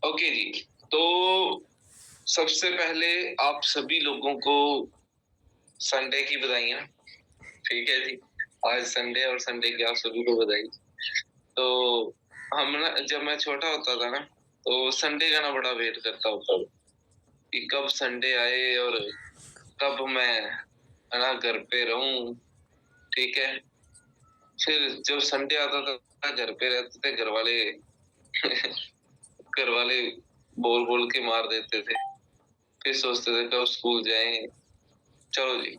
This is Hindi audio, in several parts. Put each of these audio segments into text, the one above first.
ओके जी। तो सबसे पहले आप सभी लोगों को संडे की बधाइयाँ। ठीक है जी। आज संडे और संडे की आप सभी को बधाई। तो हम ना जब मैं छोटा होता था ना, तो संडे का ना बड़ा वेट करता होता था कि कब संडे आए और कब मैं है ना घर पे रहूँ, ठीक है? फिर जब संडे आता था घर पे रहते थे, घरवाले घरवाले बोल-बोल के मार देते थे। फिर सोचते थे कब स्कूल जाएँ। चलो जी,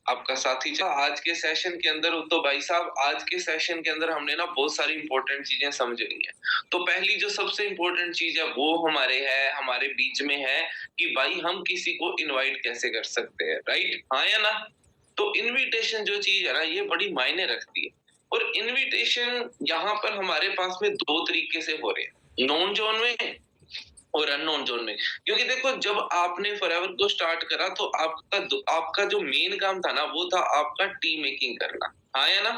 आपका साथी आज के सेशन के अंदर तो भाई साहब आज के सेशन के अंदर हमने ना बहुत सारी इंपॉर्टेंट चीजें समझ ली हैं। तो पहली जो सबसे इंपॉर्टेंट चीज है वो हमारे बीच में है कि भाई हम किसी को इनवाइट कैसे कर सकते हैं, राइट? हाँ या ना? तो इनविटेशन जो चीज है ना ये बड़ी मायने रखती है। और इनविटेशन यहाँ पर हमारे पास में दो तरीके से हो रहे हैं, नॉन जोन में और अननोन जोन में। क्योंकि देखो जब आपने फॉरएवर को स्टार्ट करा तो आपका जो मेन काम था ना वो था आपका टीम मेकिंग करना। हाँ या ना?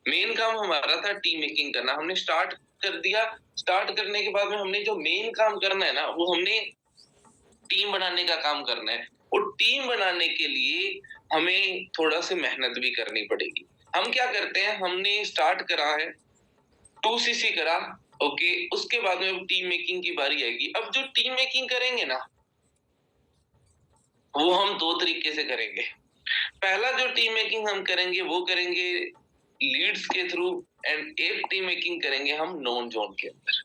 मेन काम हमारा था टीम मेकिंग करना। हमने स्टार्ट कर दिया। स्टार्ट करने के बाद में हमने जो मेन काम करना है ना वो हमने टीम बनाने का काम करना है। और टीम बनाने के लिए हमें थोड़ा सी मेहनत भी करनी पड़ेगी। हम क्या करते हैं, हमने स्टार्ट करा है 2cc करा, ओके, उसके बाद में टीम मेकिंग की बारी आएगी। अब जो टीम मेकिंग करेंगे ना वो हम दो तरीके से करेंगे। पहला जो टीम मेकिंग हम करेंगे वो करेंगे लीड्स के थ्रू, एंड एक टीम मेकिंग करेंगे हम नॉन जोन के अंदर।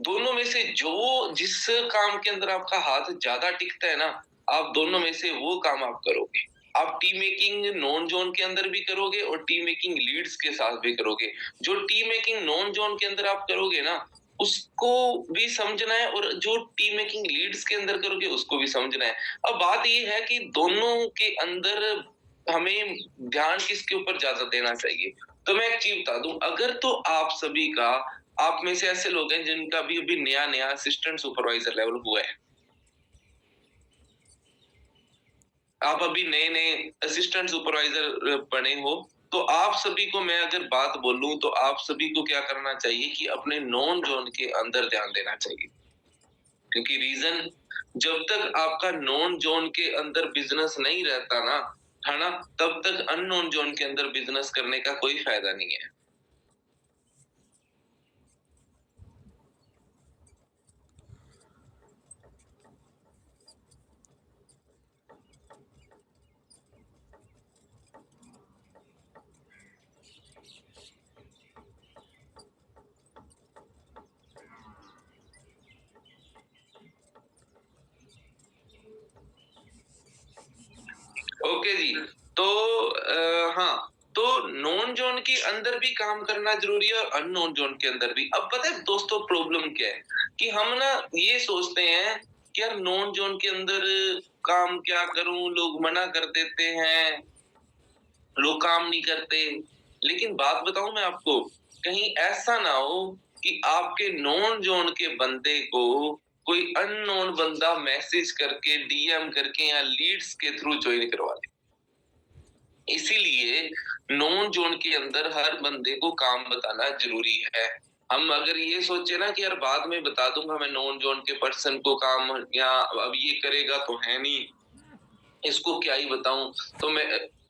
दोनों में से जो जिस काम के अंदर आपका हाथ ज्यादा टिकता है ना, आप दोनों में से वो काम आप करोगे। आप टीम मेकिंग नॉन जोन के अंदर भी करोगे और टीम मेकिंग लीड्स के साथ भी करोगे। जो टीम मेकिंग नॉन जोन के अंदर आप करोगे ना उसको भी समझना है, और जो टीम मेकिंग लीड्स के अंदर करोगे उसको भी समझना है। अब बात ये है कि दोनों के अंदर हमें ध्यान किसके ऊपर ज्यादा देना चाहिए। तो मैं एक चीज बता दूं, अगर तो आप में से ऐसे लोग हैं जिनका भी अभी नया नया असिस्टेंट सुपरवाइजर लेवल हुआ है, आप अभी नए नए असिस्टेंट सुपरवाइजर बने हो, तो आप सभी को मैं अगर बात बोलूं तो आप सभी को क्या करना चाहिए कि अपने नॉन जोन के अंदर ध्यान देना चाहिए। क्योंकि रीजन, जब तक आपका नॉन जोन के अंदर बिजनेस नहीं रहता ना, है ना, तब तक अननोन जोन के अंदर बिजनेस करने का कोई फायदा नहीं है। ओके जी। तो हाँ, तो नॉन जोन के अंदर भी काम करना जरूरी है और अननोन जोन के अंदर भी। अब पता है दोस्तों प्रॉब्लम क्या है कि हम ना ये सोचते हैं कि यार नॉन जोन के अंदर काम क्या करूं, लोग मना कर देते हैं, लोग काम नहीं करते। लेकिन बात बताऊं मैं आपको, कहीं ऐसा ना हो कि आपके नॉन जोन के बंदे को कोई अननोन बंदा मैसेज करके, डीएम करके या लीड्स के थ्रू ज्वाइन करवा दे। इसीलिए नॉन जोन के अंदर हर बंदे को काम बताना जरूरी है। हम अगर ये सोचे ना कि यार बाद में बता दूंगा मैं नॉन जोन के पर्सन को काम, या अब ये करेगा तो है नहीं, इसको क्या ही बताऊं, तो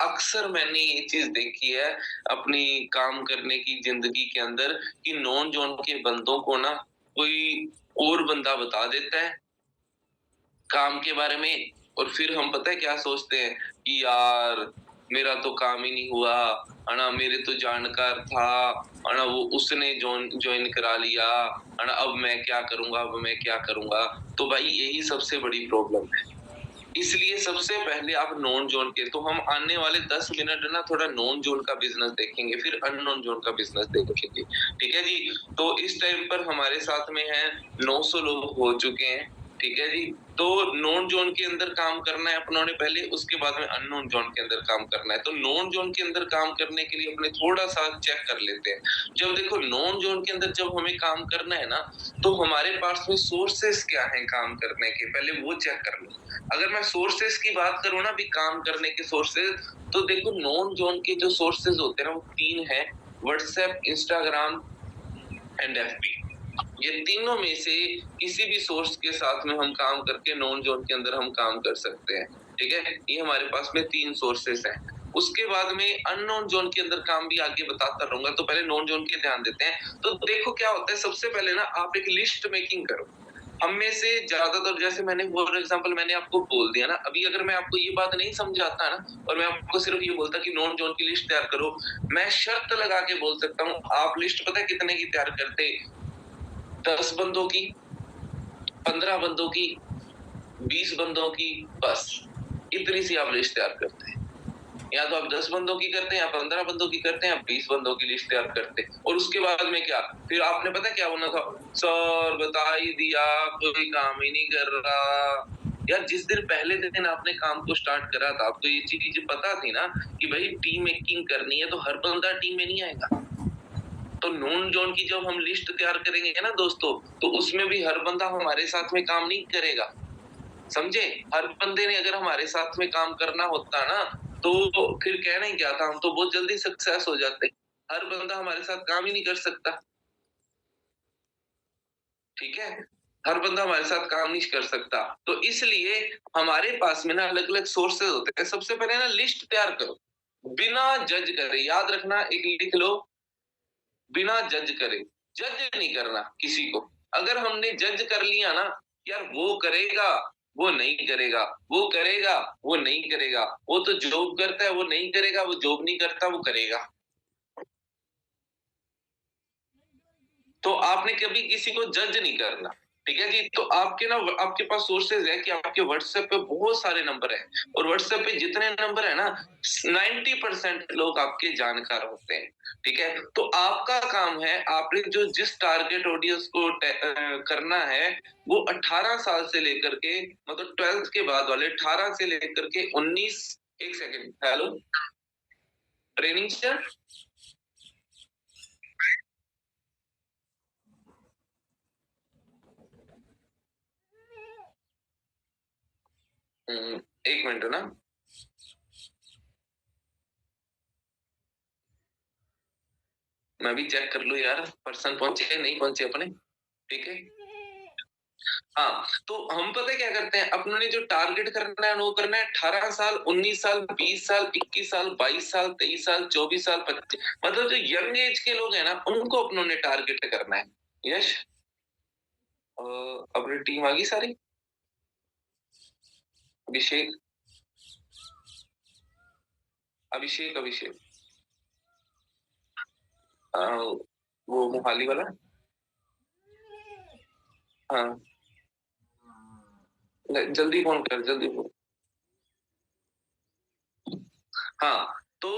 अक्सर मैंने ये चीज देखी है अपनी काम करने की जिंदगी के अंदर कि नॉन जोन के बंदों को ना कोई और बंदा बता देता है काम के बारे में, और फिर हम पता है क्या सोचते हैं कि यार मेरा तो काम ही नहीं हुआ, है ना, मेरे तो जानकार था, है ना, वो उसने ज्वाइन करा लिया, है ना, अब मैं क्या करूंगा, अब मैं क्या करूंगा। तो भाई यही सबसे बड़ी प्रॉब्लम है। इसलिए सबसे पहले आप नॉन जोन के, तो हम आने वाले 10 मिनट ना थोड़ा नॉन जोन का बिजनेस देखेंगे, फिर अननोन जोन का बिजनेस देखेंगे। ठीक है जी। तो इस टाइम पर हमारे साथ में है 900 लोग हो चुके हैं। ठीक है जी। तो नॉन जोन के अंदर काम करना है अपनों ने पहले, उसके बाद में अननोन जोन के अंदर काम करना है। तो नॉन जोन के अंदर काम करने के लिए अपने थोड़ा सा चेक कर लेते हैं। जब देखो नॉन जोन के अंदर जब हमें काम करना है ना, तो हमारे पास में सोर्सेस क्या है काम करने के, पहले वो चेक कर लो। अगर मैं सोर्सेस की बात करूं ना भी काम करने के सोर्सेस, तो देखो नॉन जोन के जो सोर्सेस होते हैं ना वो 3 है, व्हाट्सएप, इंस्टाग्राम एंड एफबी। ये तीनों में से किसी भी सोर्स के साथ में हम काम करके नॉन जोन के अंदर हम काम कर सकते हैं, ठीक है? ये हमारे पास में 3 सोर्सेस हैं। उसके बाद में अननोन जोन के अंदर काम भी आगे बताता रहूँगा, तो पहले नोन जोन के ध्यान देते हैं। तो देखो क्या होता है, सबसे पहले ना आप एक लिस्ट मेकिंग करो। हम में से ज़्यादातर, जैसे मैंने फॉर एग्ज़ाम्पल मैंने आपको बोल दिया ना, अभी अगर मैं आपको ये बात नहीं समझाता ना और मैं आपको सिर्फ़ ये बोलता कि नॉन जोन की लिस्ट तैयार करो, मैं शर्त लगा के बोल सकता हूँ, आप लिस्ट पता है कितने की तैयार करते? 10 बंदों की, 15 बंदों की, 20 बंदों की, बस इतनी सी आप लिस्ट तैयार करते हैं। या तो आप 10 बंदों की करते हैं, या 15 बंदों की करते हैं, या 20 बंदों की लिस्ट तैयार करते हैं। और उसके बाद में क्या, फिर आपने पता है क्या होना था? सर बता ही दिया, कोई काम ही नहीं कर रहा। यार जिस दिन पहले दिन आपने काम को स्टार्ट करा था, आपको ये चीज़ पता थी ना कि भाई टीम मेकिंग करनी है, तो हर बंदा टीम में नहीं आएगा। तो नॉन जोन की जब हम लिस्ट तैयार करेंगे ना दोस्तों, तो उसमें भी हर बंदा हमारे साथ में काम नहीं करेगा, समझे? हर बंदे ने अगर हमारे साथ में काम करना होता ना, तो फिर कहना ही क्या था, हम तो बहुत जल्दी सक्सेस हो जाते। हर बंदा हमारे साथ काम ही नहीं कर सकता, ठीक है? हर बंदा हमारे साथ काम नहीं कर सकता। तो इसलिए हमारे पास में ना अलग-अलग सोर्सेज़ होते हैं। सबसे पहले ना लिस्ट तैयार करो, बिना जज करे। याद रखना, एक लिख लो, बिना जज करे। जज नहीं करना किसी को। अगर हमने जज कर लिया ना, यार वो करेगा, वो नहीं करेगा, वो करेगा, वो नहीं करेगा, वो तो जॉब करता है, वो नहीं करेगा, वो जॉब नहीं करता, वो करेगा। तो आपने कभी किसी को जज नहीं करना, ठीक है जी? तो आपके ना आपके पास सोर्सेज़ है कि आपके व्हाट्सएप पे बहुत सारे नंबर हैं, और व्हाट्सएप पे जितने नंबर है ना, 90% लोग आपके जानकार होते हैं, ठीक है? तो आपका काम है, आपने जो जिस टारगेट ऑडियंस को करना है, वो 18 साल से लेकर के, मतलब 12th के बाद वाले 18 से लेकर के 19। 1 second, hello? Training sir? Hmm, 1 minute ना। मैं भी चेक कर लूँ यार, पर्सन पहुँचे नहीं पहुँचे अपने, ठीक है? हाँ, तो हम पता है क्या करते हैं, अपने जो टारगेट करना है वो करना है 18 साल, 19 साल, 20 साल, 21 साल, 22 साल, 23 साल, 24 साल, 25, मतलब जो यंग एज के लोग हैं ना, उनको अपनों ने टारगेट करना है। यश, अपनी टीम आ गई सारी? अभिषेक, अभिषेक, अभिषेक, अ, वो मोहाली वाला? हाँ, जल्दी फ़ोन कर, जल्दी फ़ोन। हाँ, तो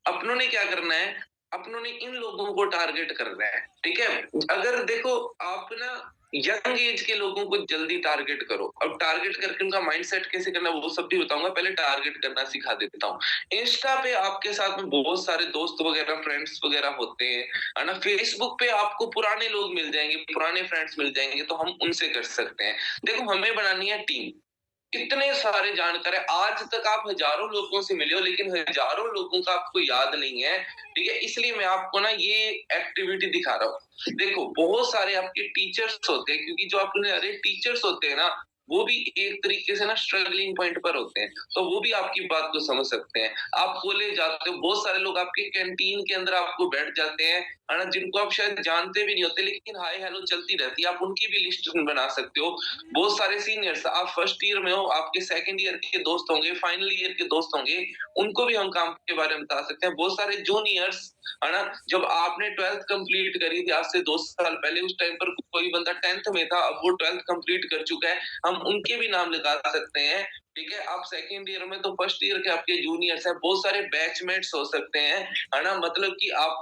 अपनों ने क्या करना है, अपनों ने इन लोगों को टारगेट करना है, ठीक है? अगर देखो आप ना यंग एज के लोगों को जल्दी टारगेट करो। अब टारगेट करके उनका माइंडसेट कैसे करना है वो सब भी बताऊँगा, पहले टारगेट करना सिखा देता हूँ। इंस्टा पे आपके साथ में बहुत सारे दोस्त वगैरह, फ्रेंड्स वगैरह होते हैं, है ना? फेसबुक पे आपको पुराने लोग मिल जाएँगे, पुराने फ्रेंड्स मिल जाएँगे, तो हम उनसे कर सकते हैं। देखो हमें बनानी है टीम। इतने सारे जानकार हैं, आज तक आप हज़ारों लोगों से मिले हो, लेकिन हज़ारों लोगों का आपको याद नहीं है, ठीक है? इसलिए मैं आपको ना ये एक्टिविटी दिखा रहा हूँ। देखो, बहुत सारे आपके टीचर्स होते हैं, क्योंकि जो आपने अरे टीचर्स होते हैं ना, वो भी एक तरीके से ना स्ट्रगलिंग पॉइंट पर होते हैं, तो वो भी आपकी बात को समझ सकते हैं। आप कॉलेज जाते हो, बहुत सारे लोग आपके कैंटीन के अंदर आपको बैठ जाते हैं, है ना? जिनको आप शायद जानते भी नहीं होते, लेकिन हाय हेलो चलती रहती है, आप उनकी भी लिस्ट बना सकते हो। बहुत सारे सीनियर्स, आप फर्स्ट ईयर में हो, आपके सेकंड ईयर के दोस्त होंगे, फाइनल ईयर के दोस्त होंगे, उनको भी हम काम के बारे में बता सकते हैं। बहुत सारे जूनियर्स, है ना? जब आपने 12th कंप्लीट करी थी आज से 2 साल पहले, उस टाइम पर कोई बंदा 10th में था, अब वो 12th कंप्लीट कर चुका है, हम उनके भी नाम लगा सकते हैं, ठीक है? आप सेकंड ईयर में, तो फर्स्ट ईयर के आपके जूनियर्स हैं, बहुत सारे बैचमेट्स हो सकते हैं, है ना? मतलब कि आप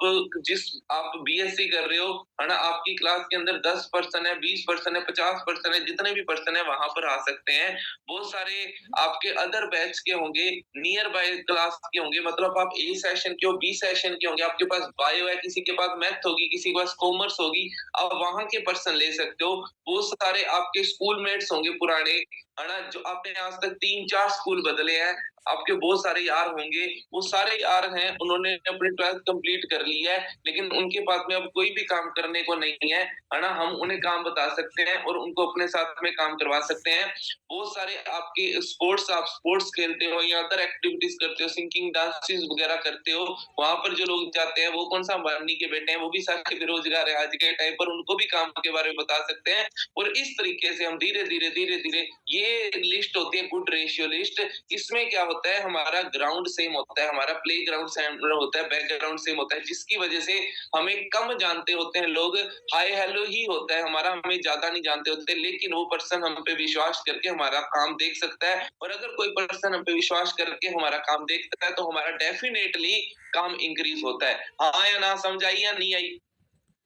बीएससी कर रहे हो, है ना? आपकी क्लास के अंदर 10 पर्सन है, 20 पर्सन है, 50 पर्सन है, जितने भी पर्सन है वहां पर आ सकते हैं। बहुत सारे आपके अदर बैच के होंगे, नियर बाय क्लास के होंगे, मतलब आप ए सेशन के हो, बी सेशन के होंगे, आपके पास बायो है, किसी के पास मैथ होगी, किसी के पास कॉमर्स होगी, आप वहां के पर्सन ले सकते हो। बहुत सारे आपके स्कूल मेट्स होंगे पुराने, है ना? जो आपने आज तक 3-4 स्कूल बदले हैं, आपके बहुत सारे यार होंगे, वो सारे यार हैं, उन्होंने अपनी 12th कंप्लीट कर ली है, लेकिन उनके पास में अब कोई भी काम करने को नहीं है ना? हम उन्हें काम बता सकते हैं और उनको अपने साथ में काम करवा सकते हैं। बहुत सारे आपके स्पोर्ट्स आप स्पोर्ट्स खेलते हो या अदर एक्टिविटीज़ करते हो, सिंगिंग, डांसेस वगैरह करते हो, वहाँ पर जो लोग जाते हैं, वो कौन-सा अंबानी के बेटे हैं, वो भी सारे बेरोज़गार हैं आज के टाइम पर, उनको भी काम के बारे में बता सकते हैं और इस तरीके से हम धीरे-धीरे ये लिस्ट होती है गुड रेशियो लिस्ट। इसमें क्या होता है, हमारा ग्राउंड सेम होता है, हमारा प्लेग्राउंड सेम होता है, बैकग्राउंड सेम होता है, जिसकी वजह से हमें कम जानते होते हैं लोग, हाय हेलो ही होता है हमारा, हमें ज़्यादा नहीं जानते होते, लेकिन वो पर्सन हम पे विश्वास करके हमारा काम देख सकता है और अगर कोई पर्सन हम पे विश्वास करके हमारा काम देखता है, तो हमारा डेफ़िनेटली काम इंक्रीज़ होता है। हाँ या ना, समझ आई या नहीं आई?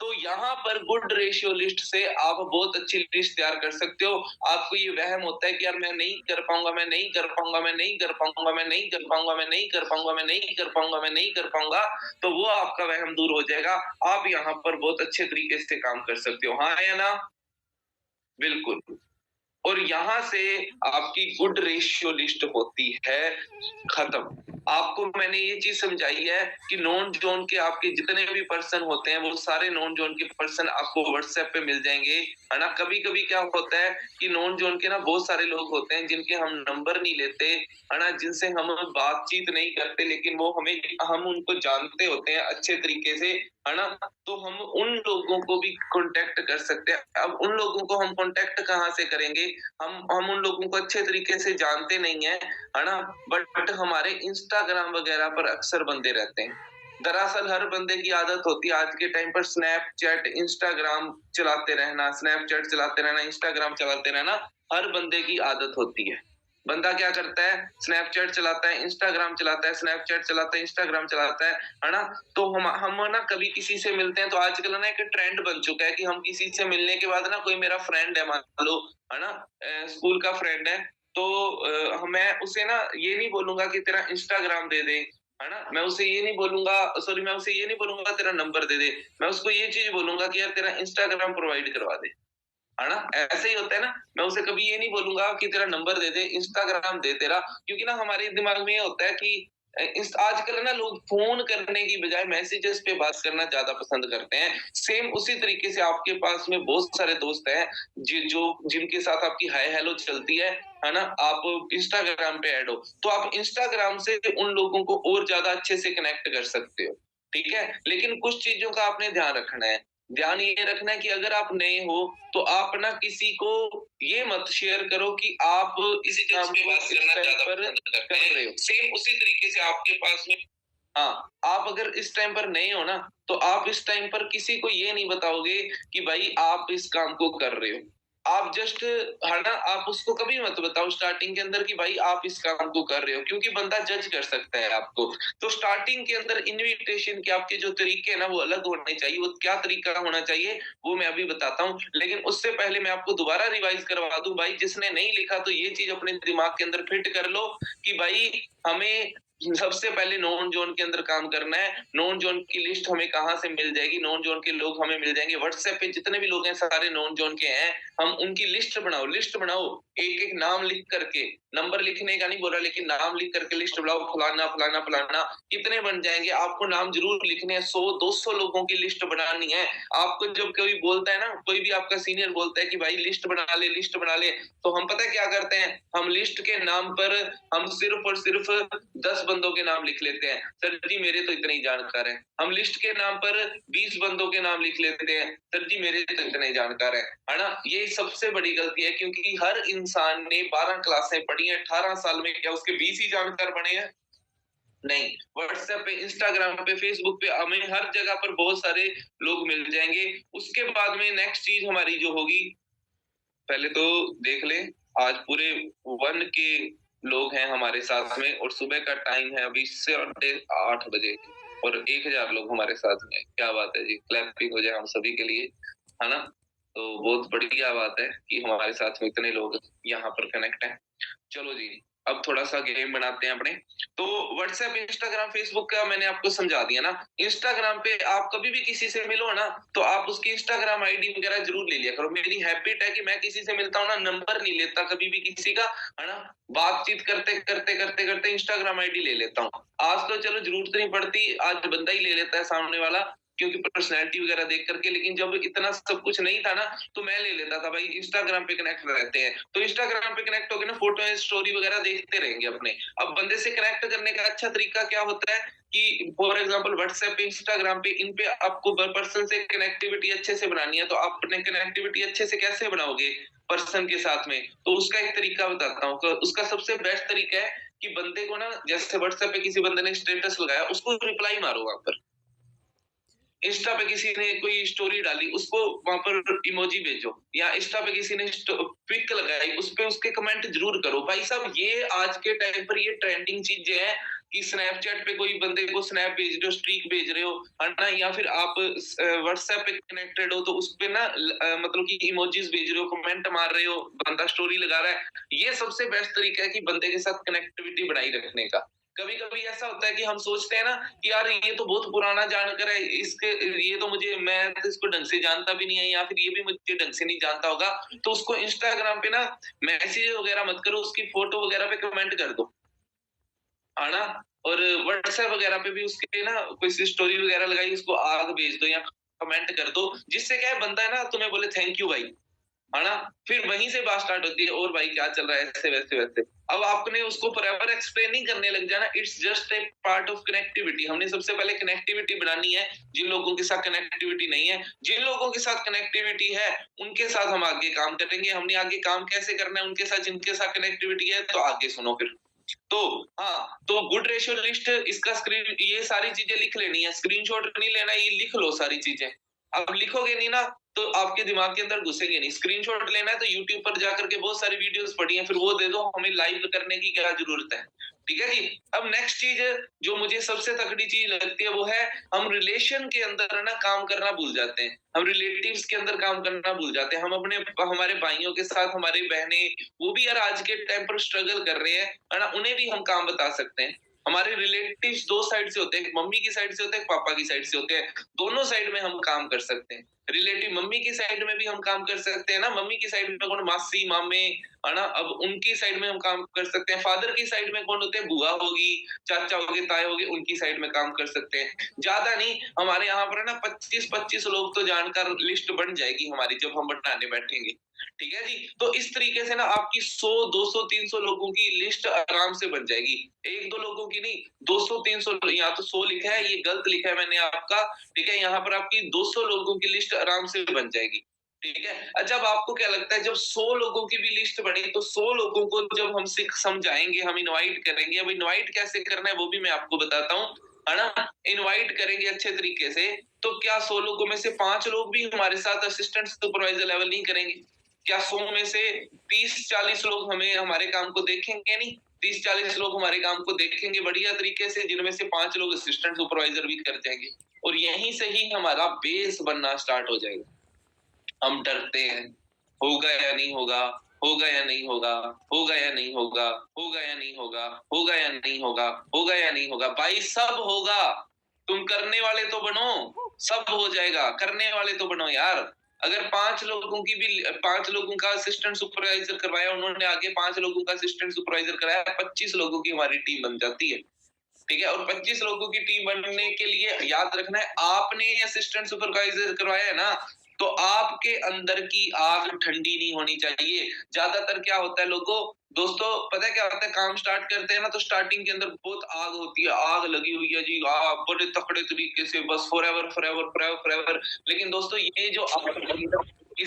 तो यहाँ पर गुड रेशियो लिस्ट से आप बहुत अच्छी लिस्ट तैयार कर सकते हो। आपको ये वहम होता है कि यार मैं नहीं कर पाऊँगा, मैं नहीं कर पाऊँगा, मैं नहीं कर पाऊँगा, मैं नहीं कर पाऊँगा, मैं नहीं कर पाऊँगा, मैं नहीं कर पाऊँगा, मैं नहीं कर पाऊँगा, तो वो आपका वहम दूर हो जाएगा। आप यहाँ पर बहुत अच्छे तरीके से काम कर सकते हो। हाँ या ना? बिल्कुल। और यहाँ से आपकी गुड रेशियो लिस्ट होती है खत्म। आपको मैंने ये चीज़ समझाई है कि नॉन ज़ोन के आपके जितने भी पर्सन होते हैं, वो सारे नॉन ज़ोन के पर्सन आपको व्हाट्सएप पे मिल जाएँगे, है ना? कभी-कभी क्या होता है कि नॉन ज़ोन के ना बहुत सारे लोग होते हैं जिनके हम नंबर नहीं लेते, है ना? जिनसे हम बातचीत नहीं करते, लेकिन वो हम उनको जानते होते हैं अच्छे तरीके से, है ना? तो हम उन लोगों को भी कॉन्टैक्ट कर सकते हैं। अब उन लोगों को हम कॉन्टैक्ट कहाँ से करेंगे? हम उन लोगों को अच्छे तरीके से जानते नहीं हैं, है ना? बट हमारे इंस्टाग्राम वगैरह पर अक्सर बंदे रहते हैं। दरअसल हर बंदे की आदत होती है आज के टाइम पर स्नैपचैट, इंस्टाग्राम चलाते रहना, इंस्टाग्राम चलाते रहना, हर बंदे की आदत होती है। बंदा क्या करता है? स्नैपचैट चलाता है, इंस्टाग्राम चलाता है, स्नैपचैट चलाता है, इंस्टाग्राम चलाता है ना? तो हम ना कभी किसी से मिलते हैं तो आजकल ना एक ट्रेंड बन चुका है कि हम किसी से मिलने के बाद ना, कोई मेरा फ्रेंड है मान लो, है ना? स्कूल का फ्रेंड है, तो मैं उसे ना ये नहीं बोलूँगा कि तेरा इंस्टाग्राम दे दे, है ना? मैं उसे ये नहीं बोलूँगा, सॉरी, मैं उसे ये नहीं बोलूँगा तेरा नंबर दे दे। मैं उसको ये चीज़ बोलूँगा कि यार तेरा इंस्टाग्राम प्रोवाइड करवा दे, है ना? ऐसे ही होता है ना? मैं उसे कभी ये नहीं बोलूँगा कि तेरा नंबर दे दे, इंस्टाग्राम दे तेरा, क्योंकि ना हमारे दिमाग में ये होता है कि इस आजकल ना लोग फ़ोन करने की बजाय मैसेजेस पे बात करना ज़्यादा पसंद करते हैं। सेम उसी तरीके से आपके पास में बहुत सारे दोस्त हैं, जिनके साथ आपकी हाय हेलो चलती है ना? आप इंस्टाग्राम पे ऐड हो, तो आप इंस्टाग्राम से उन लोगों को और ज़्यादा अच्छे से कनेक्ट कर सकते हो, ठीक है? लेकिन कुछ चीज़ों का आपने ध्यान रखना है। ध्यान ये रखना है कि अगर आप नए हो, तो आप ना किसी को ये मत शेयर करो कि आप इस काम पे बात करना ज़्यादा पसंद करते रहे हो। सेम उसी तरीके से आपके पास में हाँ, आप अगर इस टाइम पर नए हो ना, तो आप इस टाइम पर किसी को ये नहीं बताओगे कि भाई आप इस काम को कर रहे हो। आप जस्ट, है ना, आप उसको कभी मत बताओ स्टार्टिंग के अंदर कि भाई आप इस काम को कर रहे हो, क्योंकि बंदा जज कर सकता है आपको। तो स्टार्टिंग के अंदर इन्विटेशन के आपके जो तरीके हैं ना, वो अलग होने चाहिए। वो क्या तरीका होना चाहिए, वो मैं अभी बताता हूँ। लेकिन उससे पहले मैं आपको दोबारा रिवाइज़ करवा दूँ भाई, जिसने नहीं लिखा तो ये चीज़ अपने दिमाग के अंदर फिट कर लो कि भाई हमें सबसे पहले नॉन ज़ोन के अंदर काम करना है। नॉन ज़ोन की लिस्ट हमें कहाँ से मिल जाएगी? नॉन ज़ोन के लोग हमें मिल जाएँगे व्हाट्सएप पे, जितने भी लोग हैं सारे नॉन ज़ोन के हैं। हम उनकी लिस्ट बनाओ, एक-एक नाम लिख करके, नंबर लिखने का नहीं बोल रहा, लेकिन नाम लिख करके लिस्ट बनाओ, फलाना, फलाना, फलाना, कितने बन जाएँगे? आपको नाम ज़रूर लिखने हैं, 100-200 लोगों की लिस्ट बनानी है। आपको जब कोई बोलता है ना, कोई भी आपका सीनियर बोलता है कि भाई लिस्ट बना ले, तो हम पता है क्या करते हैं? हम लिस्ट के नाम पर हम सिर्फ़ और सिर्फ़ 10 बंदों के नाम लिख लेते हैं। सर जी मेरे तो इतने ही जानकार हैं। हम लिस्ट के नाम पर 20 बंदों के नाम लिख लेते हैं। सर जी मेरे तो इतने ही जानकार हैं। है ना? ये सबसे बड़ी गलती है, क्योंकि हर इंसान ने 12 क्लासें पढ़ी हैं, 18 साल में क्या उसके 20 ही जानकार बने हैं? नहीं। व्हाट्सएप पे, इंस्टाग्राम पे, फेसबुक पे हमें हर जगह पर बहुत सारे लोग मिल जाएँगे। उसके बाद में नेक्स्ट चीज़ हमारी जो होगी, पहले तो देख लें, आज पूरे 1 के लोग हैं हमारे साथ में और सुबह का टाइम है अभी साढ़े 8 बजे और 1000 लोग हमारे साथ में हैं। क्या बात है जी! क्लैपिंग हो जाए हम सभी के लिए, है ना? तो बहुत बढ़िया बात है कि हमारे साथ में इतने लोग यहाँ पर कनेक्ट हैं। चलो जी, अब थोड़ा-सा गेम बनाते हैं अपने। तो व्हाट्सएप, इंस्टाग्राम, फेसबुक का मैंने आपको समझा दिया ना। इंस्टाग्राम पे आप कभी भी किसी से मिलो ना, तो आप उसकी इंस्टाग्राम आईडी वगैरह ज़रूर ले लिया करो। मेरी हैबिट है कि मैं किसी से मिलता हूँ ना, नंबर नहीं लेता कभी भी किसी का, है ना? बातचीत करते इंस्टाग्राम आईडी ले लेता हूँ। आज तो चलो ज़रूरत नहीं पड़ती, आज बंदा ही ले लेता है सामने वाला, क्योंकि पर्सनैलिटी वगैरह देख करके। लेकिन जब इतना सब कुछ नहीं था ना, तो मैं ले लेता था भाई, इंस्टाग्राम पे कनेक्ट रहते हैं। तो इंस्टाग्राम पे कनेक्ट हो गए ना, फोटो स्टोरी वगैरह देखते रहेंगे अपने। अब बंदे से कनेक्ट करने का अच्छा तरीका क्या होता है कि फॉर एग्जांपल व्हाट्सएप पे, इंस्टाग्राम पे, इन पे आपको पर्सन से कनेक्टिविटी अच्छे से बनानी है, तो आप अपने कनेक्टिविटी अच्छे से कैसे बनाओगे पर्सन के साथ में? तो उसका एक तरीका बताता हूँ। तो उसका सबसे बेस्ट तरीका है कि बंदे को ना, जैसे व्हाट्सएप पे किसी बंदे ने स्टेटस लगाया, उसको रिप्लाई मारो वहां पर। इंस्टा पे किसी ने कोई स्टोरी डाली, उसको वहां पर इमोजी भेजो, या इंस्टा पे किसी ने पिक लगाई, उस पे उसके कमेंट जरूर करो। भाई साहब, ये आज के टाइम पर ये ट्रेंडिंग चीजें हैं कि स्नैपचैट पे कोई बंदे को स्नैप भेज रहे हो, स्ट्रीक भेज रहे हो, है ना? या फिर आप व्हाट्सएप पे कनेक्टेड हो, तो उस पे ना मतलब कि इमोजीज भेज रहे हो, कमेंट मार रहे हो, बंदा स्टोरी लगा रहा है। ये सबसे बेस्ट तरीका है कि बंदे के साथ कनेक्टिविटी बनाई रखने का। कभी-कभी ऐसा होता है कि हम सोचते हैं ना कि यार ये तो बहुत पुराना जानकर है, इसके ये तो मुझे, मैं तो इसको ढंग से जानता भी नहीं है, या फिर ये भी मुझे ढंग से नहीं जानता होगा। तो उसको इंस्टाग्राम पे ना मैसेज वगैरह मत करो, उसकी फोटो वगैरह पे कमेंट कर दो, है ना? और व्हाट्सएप वगैरह पे भी उसके ना कोई सी स्टोरी वगैरह लगाई, उसको आग भेज दो या कमेंट कर दो, जिससे क्या है, बंदा है ना तुम्हें बोले थैंक यू भाई, है ना? फिर वहीं से बात स्टार्ट होती है, और भाई क्या चल रहा है, ऐसे वैसे वैसे। अब आपने उसको फॉरएवर एक्सप्लेन नहीं करने लग जाना, it's just a part of connectivity. हमने सबसे पहले कनेक्टिविटी बनानी है, जिन लोगों के साथ कनेक्टिविटी नहीं है, जिन लोगों के साथ कनेक्टिविटी है, उनके साथ हम आगे काम करेंगे। हमने आगे काम कैसे करना है उनके साथ, जिनके साथ कनेक्टिविटी है, तो आगे सुनो फिर। तो हाँ, तो गुड रेशियो लिस्ट, इसका स्क्रीन, ये सारी चीजें लिख लेनी है, स्क्रीनशॉट नहीं लेना, ये लिख लो सारी चीजें। अब लिखोगे नहीं ना, तो आपके दिमाग के अंदर घुसेंगे नहीं। स्क्रीनशॉट लेना है तो यूट्यूब पर जाकर के बहुत सारी वीडियोस पड़ी हैं, फिर वो दे दो, हमें लाइव करने की क्या जरूरत है। ठीक है जी। अब नेक्स्ट चीज जो मुझे सबसे तगड़ी चीज लगती है, वो है हम रिलेशन के अंदर ना काम करना भूल जाते हैं। हम रिलेटिव्स के अंदर काम करना भूल जाते हैं। हम अपने, हमारे भाइयों के साथ, हमारी बहनें, वो भी यार आज के टाइम पर स्ट्रगल कर रहे हैं, है ना? उन्हें भी हम काम बता सकते हैं। हमारे रिलेटिव्स दो साइड से होते हैं, मम्मी की साइड से होते हैं, पापा की साइड से होते हैं। दोनों साइड में हम काम कर सकते हैं। रिलेटिव मम्मी की साइड में भी हम काम कर सकते हैं ना, मम्मी की साइड में कौन, मासी, मामे, है ना? अब उनकी साइड में हम काम कर सकते हैं। फादर की साइड में कौन होते हैं, बुआ होगी, चाचा होगे, ताए होगे, उनकी साइड में काम कर सकते हैं। ज्यादा नहीं, हमारे यहाँ पर ना 25-25 लोग तो जानकर लिस्ट बन जाएगी हमारी, जब हम बनाने बैठेंगे। ठीक है जी। तो इस तरीके से ना आपकी 100, 200, 300 लोगों की लिस्ट आराम से बन जाएगी। एक दो लोगों की नहीं, 200, 300, यहाँ तो 100 लिखा है, ये गलत लिखा है मैंने आपका। ठीक है, यहाँ पर आपकी 200 लोगों की लिस्ट आराम से बन जाएगी। ठीक है। अच्छा, अब आपको क्या लगता है, जब 100 लोगों की भी लिस्ट बनी, तो 100 लोगों को जब हम समझाएंगे, हम इनवाइट करेंगे। अब इनवाइट कैसे करना है वो भी मैं आपको बताता हूँ, है ना? इनवाइट करेंगे अच्छे तरीके से, तो क्या 100 लोगों में से 5 लोग भी हमारे साथ असिस्टेंट सुपरवाइजर लेवल नहीं करेंगे? क्या 100 में से 30-40 लोग हमें, हमारे काम को देखेंगे नहीं? 30-40 लोग हमारे काम को देखेंगे बढ़िया तरीके से, जिनमें से 5 लोग असिस्टेंट सुपरवाइजर भी कर जाएंगे, और यहीं से ही हमारा बेस बनना स्टार्ट हो जाएगा। हम डरते हैं, होगा या नहीं होगा, होगा या नहीं होगा, होगा या नहीं होगा, होगा या नहीं होगा, होगा या नहीं होगा, होगा या नहीं होगा। भाई सब होगा, तुम करने वाले तो बनो, सब हो जाएगा, करने वाले तो बनो यार। अगर 5 लोगों की भी, 5 लोगों का असिस्टेंट सुपरवाइजर करवाया उन्होंने, आगे 5 लोगों का असिस्टेंट सुपरवाइजर कराया, 25 लोगों की हमारी टीम बन जाती है। ठीक है, और 25 लोगों की टीम बनने के लिए याद रखना है, आपने असिस्टेंट सुपरवाइजर करवाया है ना, तो आपके अंदर की आग ठंडी नहीं होनी चाहिए। ज्यादातर क्या होता है लोगों, दोस्तों पता है क्या होता है, काम स्टार्ट करते हैं ना, तो स्टार्टिंग के अंदर बहुत आग होती है, आग लगी हुई है जी, बड़े तकड़े तरीके से, बस फॉरएवर फॉरएवर फॉरएवर फॉरएवर। लेकिन दोस्तों, ये जो आग लगी ना,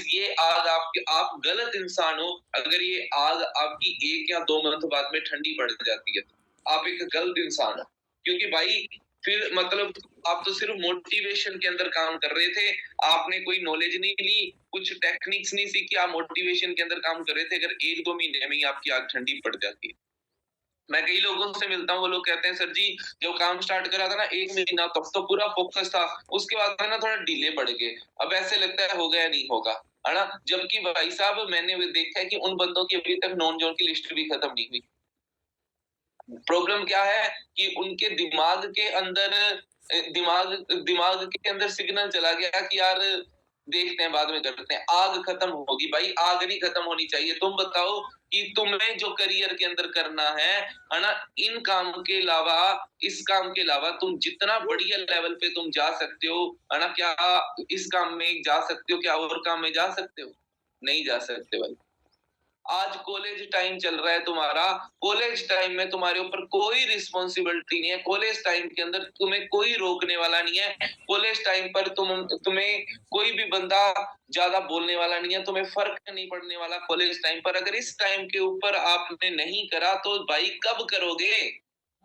ये आग आपके, आप गलत इंसान हो अगर ये आग आपकी 1 या 2 मंथ बाद में ठंडी पड़ जाती है, आप एक गलत इंसान हो। क्योंकि भाई फिर मतलब आप तो सिर्फ मोटिवेशन के अंदर काम कर रहे थे, आपने कोई नॉलेज नहीं ली, कुछ टेक्निक्स नहीं सीखी, आप मोटिवेशन के अंदर काम कर रहे थे। अगर 1-2 महीने में ही आपकी आग ठंडी पड़ जाती है। मैं कई लोगों से मिलता हूँ, वो लोग कहते हैं सर जी, जब काम स्टार्ट करा था ना 1 महीना तक तो पूरा फोकस था, उसके बाद में ना थोड़ा डिले बढ़ गए, अब ऐसे लगता है होगा या नहीं होगा, है ना? जबकि भाई साहब, मैंने देखा है कि उन बंदों की अभी तक नॉन जोन की लिस्ट भी खत्म नहीं हुई। प्रॉब्लम क्या है कि उनके दिमाग के अंदर दिमाग दिमाग के अंदर सिग्नल चला गया कि यार देखते हैं, बाद में करते हैं। आग खत्म होगी भाई, आग नहीं खत्म होनी चाहिए। तुम बताओ कि तुम्हें जो करियर के अंदर करना है ना, इन काम के अलावा, इस काम के अलावा तुम जितना बढ़िया लेवल पे तुम जा सकते हो, है ना, क्या इस काम में जा सकते हो, क्या और काम में जा सकते हो? नहीं जा सकते भाई। आज कॉलेज टाइम चल रहा है तुम्हारा, कॉलेज टाइम में तुम्हारे ऊपर कोई रिस्पॉन्सिबिलिटी नहीं है, कॉलेज टाइम के अंदर तुम्हें कोई रोकने वाला नहीं है, कॉलेज टाइम पर तुम्हें कोई भी बंदा ज्यादा बोलने वाला नहीं है, तुम्हें फर्क नहीं पड़ने वाला कॉलेज टाइम पर। अगर इस टाइम के ऊपर आपने नहीं करा तो भाई कब करोगे?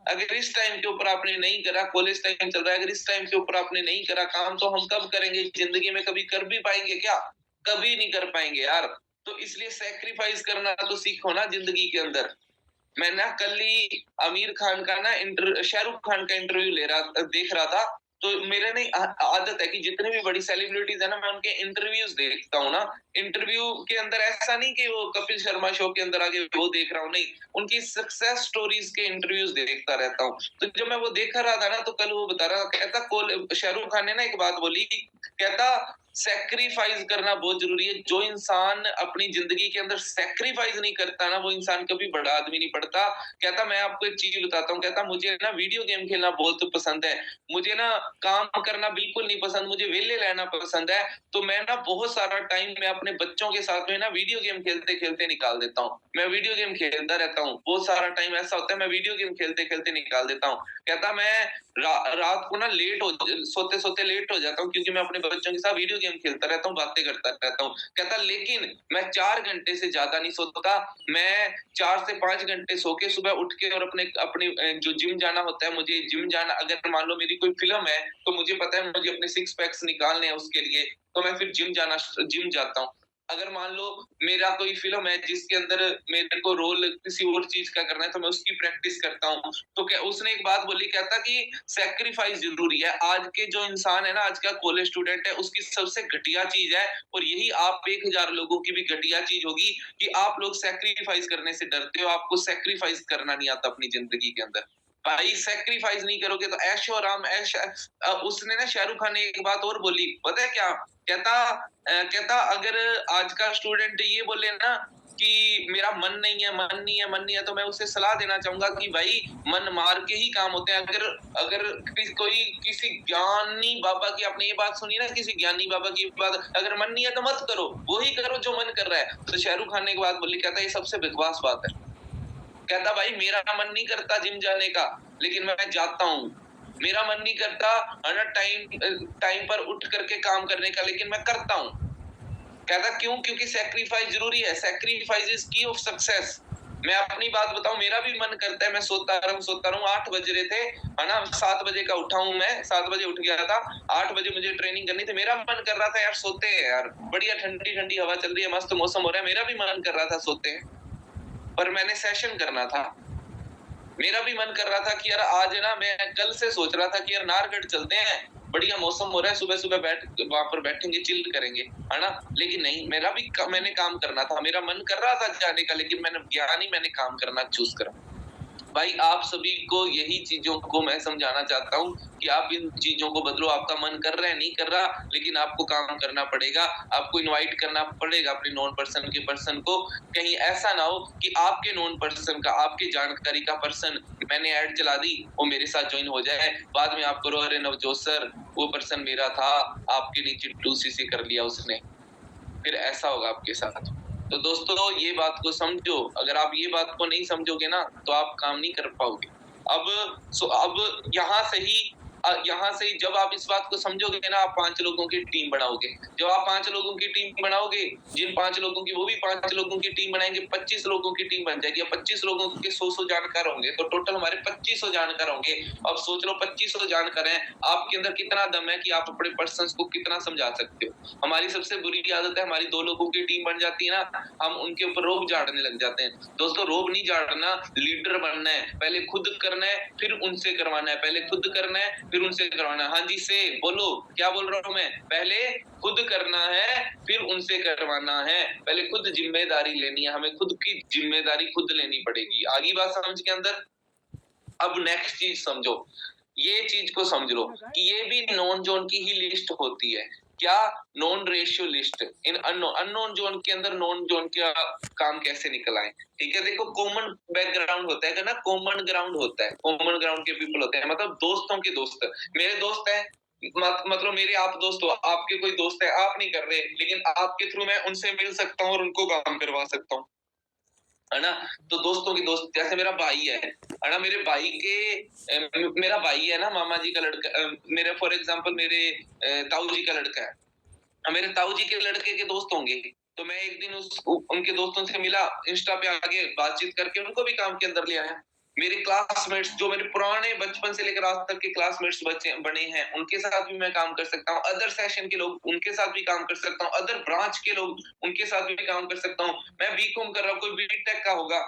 अगर इस टाइम के ऊपर आपने नहीं करा, कॉलेज टाइम चल रहा है, अगर इस टाइम के ऊपर आपने नहीं करा काम, तो हम कब करेंगे? जिंदगी में कभी कर भी पाएंगे क्या? कभी नहीं कर पाएंगे यार। तो इसलिए सैक्रिफाइस करना तो सीखो ना जिंदगी के अंदर। मैं ना कल ही आमिर खान का ना शाहरुख खान का इंटरव्यू देख रहा था। तो मेरे ना आदत है कि जितने भी बड़ी सेलिब्रिटीज है ना, मैं उनके इंटरव्यूज देखता हूँ ना। इंटरव्यू के अंदर ऐसा नहीं कि वो कपिल शर्मा शो के अंदर आगे वो देख रहा हूँ, नहीं, उनकी सक्सेस स्टोरीज के इंटरव्यूज देखता रहता हूँ। तो जब मैं वो देख रहा था ना, तो कल वो बता रहा, कहता शाहरुख खान ने ना एक बात बोली, कहता सैक्रिफाइस करना बहुत जरूरी है। जो इंसान अपनी जिंदगी के अंदर सैक्रिफाइस नहीं करता ना, वो इंसान कभी बड़ा आदमी नहीं पड़ता। कहता मैं आपको एक चीज बताता हूँ, कहता मुझे ना वीडियो गेम खेलना बहुत पसंद है, मुझे ना काम करना बिल्कुल नहीं पसंद, मुझे वेले रहना पसंद है। तो मैं ना बहुत सारा टाइम मैं अपने बच्चों के साथ में ना वीडियो गेम खेलते खेलते निकाल देता हूँ। मैं वीडियो गेम खेलता रहता हूँ, बहुत सारा टाइम ऐसा होता है मैं वीडियो गेम खेलते खेलते निकाल देता हूँ। कहता मैं रात को ना सोते सोते लेट हो जाता हूँ, क्योंकि मैं अपने बच्चों के साथ वीडियो गेम खेलता रहता हूँ, बातें करता रहता हूँ। कहता लेकिन मैं 4 घंटे से ज्यादा नहीं सोता, मैं 4 से 5 घंटे सो के सुबह उठ के और अपनी जो जिम जाना होता है, मुझे जिम जाना, अगर मान लो मेरी कोई फिल्म है तो मुझे पता है मुझे अपने 6 पैक्स निकालने हैं उसके लिए, तो मैं फिर जिम जाता हूँ। अगर मान लो मेरा कोई फिल्म है जिसके अंदर मेरे को रोल किसी और चीज का करना है, तो मैं उसकी प्रैक्टिस करता हूँ। तो क्या उसने एक बात बोली, कहता कि सैक्रिफाइस जरूरी है। आज के जो इंसान है ना, आज का कॉलेज स्टूडेंट है, उसकी सबसे घटिया चीज है, और यही आप 1000 लोगों की भी घटिया चीज होगी, कि आप लोग सैक्रिफाइस करने से डरते हो, आपको सैक्रिफाइस करना नहीं आता अपनी जिंदगी के अंदर। भाई सैक्रिफाइस नहीं करोगे तो ऐशो आराम उसने ना, शाहरुख खान ने एक बात और बोली, पता है क्या? कहता अगर आज का स्टूडेंट ये बोले ना कि मेरा मन नहीं है, मन नहीं है, मन नहीं है, तो मैं उसे सलाह देना चाहूंगा कि भाई मन मार के ही काम होते हैं। अगर अगर कोई किसी ज्ञानी बाबा की, आपने ये बात सुनी ना, किसी ज्ञानी बाबा की बात, अगर मन नहीं है तो मत करो, वो ही करो जो मन कर रहा है। तो शाहरुख खान ने एक बात बोली, कहता ये सबसे बकवास बात है। कहता भाई मेरा मन नहीं करता जिम जाने का, लेकिन मैं जाता हूँ। मेरा मन नहीं करता है ना टाइम पर उठ करके काम करने का, लेकिन मैं करता हूँ। कहता क्यों? क्योंकि सैक्रिफाइस जरूरी है, सैक्रिफाइस इज की ऑफ सक्सेस। मैं अपनी बात बताऊं, मेरा भी मन करता है, मैं सोता रहूं। 8 बज रहे थे, है ना, 7 बजे का उठा हूं, मैं 7 बजे उठ गया था, 8 बजे मुझे ट्रेनिंग करनी थी। मेरा मन कर रहा था यार सोते हैं यार, बढ़िया ठंडी ठंडी हवा चल रही है, मस्त मौसम हो रहा है, मेरा भी मन कर रहा था सोते हैं, पर मैंने सेशन करना था। मेरा भी मन कर रहा था कि यार आज ना, मैं कल से सोच रहा था कि यार नारगढ़ चलते हैं, बढ़िया मौसम हो रहा है, सुबह सुबह वहां पर बैठेंगे, चिल करेंगे, है ना। लेकिन नहीं, मैंने काम करना था, मेरा मन कर रहा था जाने का, लेकिन मैंने गया नहीं, मैंने काम करना चूज करा। भाई आप सभी को यही चीजों को मैं समझाना चाहता हूँ कि आप इन चीजों को बदलो। आपका मन कर रहा है, नहीं कर रहा, लेकिन आपको काम करना पड़ेगा। आपको इनवाइट करना पड़ेगा अपने नॉन पर्सन के पर्सन को। कहीं ऐसा ना हो कि आपके नॉन पर्सन का, आपकी जानकारी का पर्सन, मैंने ऐड चला दी, वो मेरे साथ ज्वाइन हो जाए, बाद में आप करो अरे नवजोत सर वो पर्सन मेरा था, आपके नीचे 2cc कर लिया उसने, फिर ऐसा होगा आपके साथ। तो दोस्तों ये बात को समझो, अगर आप ये बात को नहीं समझोगे ना, तो आप काम नहीं कर पाओगे। अब यहाँ से ही जब आप इस बात को समझोगे ना, आप 5 लोगों की टीम बनाओगे। जब आप 5 लोगों की टीम बनाओगे, जिन 5 लोगों की, वो भी 5 लोगों की टीम बनाएंगे, 25 लोगों की टीम बन जाएगी। अब 25 लोगों के 100 जानकार होंगे, तो टोटल हमारे 2500 जानकार होंगे। अब सोच लो 2500 जानकार हैं, आपके अंदर कितना दम है कि आप अपने पर्सन को कितना समझा सकते हो। हमारी सबसे बुरी आदत है, हमारी 2 लोगों की टीम बन जाती है ना, हम उनके ऊपर रोब झाड़ने लग जाते हैं। दोस्तों रोब नहीं झाड़ना, लीडर बनना है, पहले खुद करना है, फिर उनसे करवाना है, पहले खुद करना है, फिर उनसे करवाना है। हाँ जी से बोलो, क्या बोल रहा हूँ मैं? पहले खुद करना है, फिर उनसे करवाना है, पहले खुद जिम्मेदारी लेनी है, हमें खुद की जिम्मेदारी खुद लेनी पड़ेगी। आगे बात समझ के अंदर? अब नेक्स्ट चीज समझो, ये चीज को समझ लो कि ये भी नॉन जोन की ही लिस्ट होती है। क्या? Non ratio list. इन अननोन जोन के अंदर नॉन जोन का काम कैसे निकल आए? ठीक है, देखो कॉमन बैकग्राउंड होता है ना, कॉमन ग्राउंड होता है, कॉमन ग्राउंड के पीपल होते हैं, मतलब दोस्तों के दोस्त। मेरे दोस्त हैं, मतलब मेरे आप दोस्त हो, आपके कोई दोस्त है, आप नहीं कर रहे, लेकिन आपके थ्रू मैं उनसे मिल सकता हूँ और उनको काम करवा सकता हूँ, है ना? तो दोस्तों की दोस्त, जैसे मेरा भाई है ना? मेरे भाई के मेरा भाई है ना, मामा जी का लड़का, मेरे फॉर एग्जांपल मेरे ताऊ जी का लड़का है। मेरे ताऊ जी के लड़के के दोस्त होंगे, तो मैं एक दिन उनके दोस्तों से मिला, इंस्टा पे आगे बातचीत करके उनको भी काम के अंदर ले आया। मेरे क्लासमेट्स, जो मेरे पुराने बचपन से लेकर आज तक के क्लासमेट्स बचे बने हैं, उनके साथ भी मैं काम कर सकता हूँ। अदर सेशन के लोग, उनके साथ भी काम कर सकता हूँ। अदर ब्रांच के लोग, उनके साथ भी काम कर सकता हूँ। मैं बीकॉम कर रहा हूँ, कोई बीटेक का होगा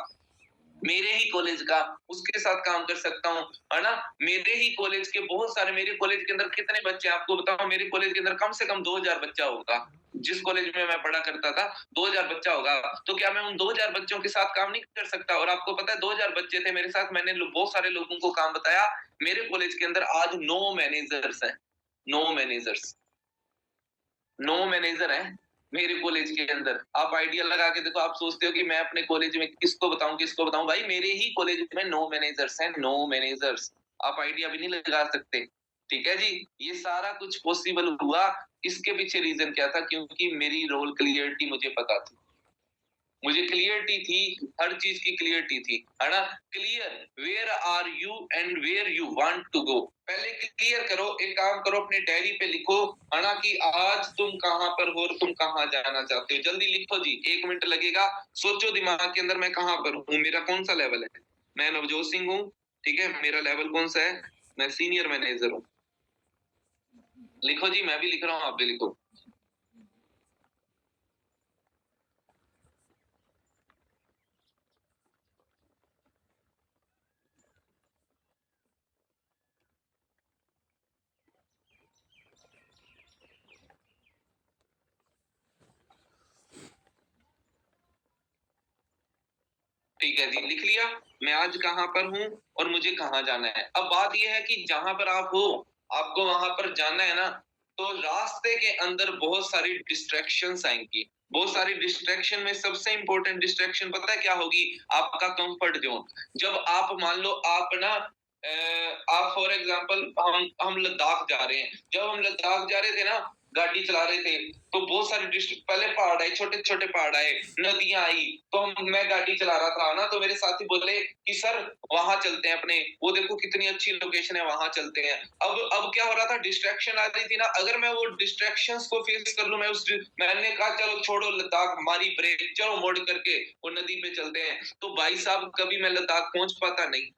मेरे ही कॉलेज का, उसके साथ काम कर सकता हूँ, है ना? मेरे ही कॉलेज के बहुत सारे, मेरे कॉलेज के अंदर कितने बच्चे हैं आपको बताऊं, मेरे कॉलेज के अंदर कम से कम 2000 बच्चा होगा। जिस कॉलेज में मैं पढ़ा करता था 2000 बच्चा होगा, तो क्या मैं उन 2000 बच्चों के साथ काम नहीं कर सकता? और आपको पता है 2000 बच्चे थे मेरे साथ, मैंने बहुत सारे लोगों को काम बताया। मेरे कॉलेज के अंदर आज 9 मैनेजर्स हैं, 9 मैनेजर्स, 9 मैनेजर हैं मेरे कॉलेज के अंदर। आप आइडिया लगा के देखो, आप सोचते हो कि मैं अपने कॉलेज में किसको बताऊं, किसको बताऊं? भाई मेरे ही कॉलेज में 9 मैनेजर्स हैं, 9 मैनेजर्स। आप आइडिया भी नहीं लगा सकते। ठीक है जी, ये सारा कुछ पॉसिबल हुआ, इसके पीछे रीजन क्या था? क्योंकि मेरी रोल क्लियरिटी मुझे पता थी, मुझे क्लियरिटी थी, हर चीज की क्लियरिटी थी, है ना? Clear, where are you and where you want to go. पहले क्लियर करो, एक काम करो, अपने डायरी पे लिखो, है ना, कि आज तुम कहां पर हो और तुम कहां जाना चाहते हो। जल्दी लिखो जी, 1 मिनट लगेगा। सोचो दिमाग के अंदर, मैं कहां पर हूँ, मेरा कौन सा लेवल है। मैं नवजोत सिंह हूँ, ठीक है, मेरा लेवल कौन सा है? मैं सीनियर मैनेजर हूँ। लिखो जी, मैं भी लिख रहा हूँ, आप भी लिखो। ठीक है जी, लिख लिया। मैं आज कहाँ पर हूँ और मुझे कहाँ जाना है। अब बात यह है कि जहां पर आप हो, आपको वहां पर जाना है ना, तो रास्ते के अंदर बहुत सारी डिस्ट्रैक्शंस आएंगी। बहुत सारी डिस्ट्रैक्शन में सबसे इंपॉर्टेंट डिस्ट्रैक्शन पता है क्या होगी? आपका कंफर्ट जोन। जब आप मान लो आप ना आप फॉर एग्जांपल, हम लद्दाख जा रहे हैं। जब हम लद्दाख जा रहे थे ना, गाड़ी चला रहे थे, तो बहुत सारे पहले पहाड़ आए, छोटे छोटे पहाड़ आए, नदियां आई, तो मैं गाड़ी चला रहा था ना, तो मेरे साथी बोले कि सर वहां चलते हैं अपने, वो देखो कितनी अच्छी लोकेशन है, वहां चलते हैं। अब क्या हो रहा था? डिस्ट्रैक्शन आ रही थी ना, अगर मैं वो डिस्ट्रैक्शंस को फेस कर लूं, मैंने कहा चलो छोड़ो लद्दाख, मारी ब्रेक, चलो मोड़ करके वो नदी पे चलते हैं, तो भाई साहब कभी मैं लद्दाख पहुंच पाता नहीं,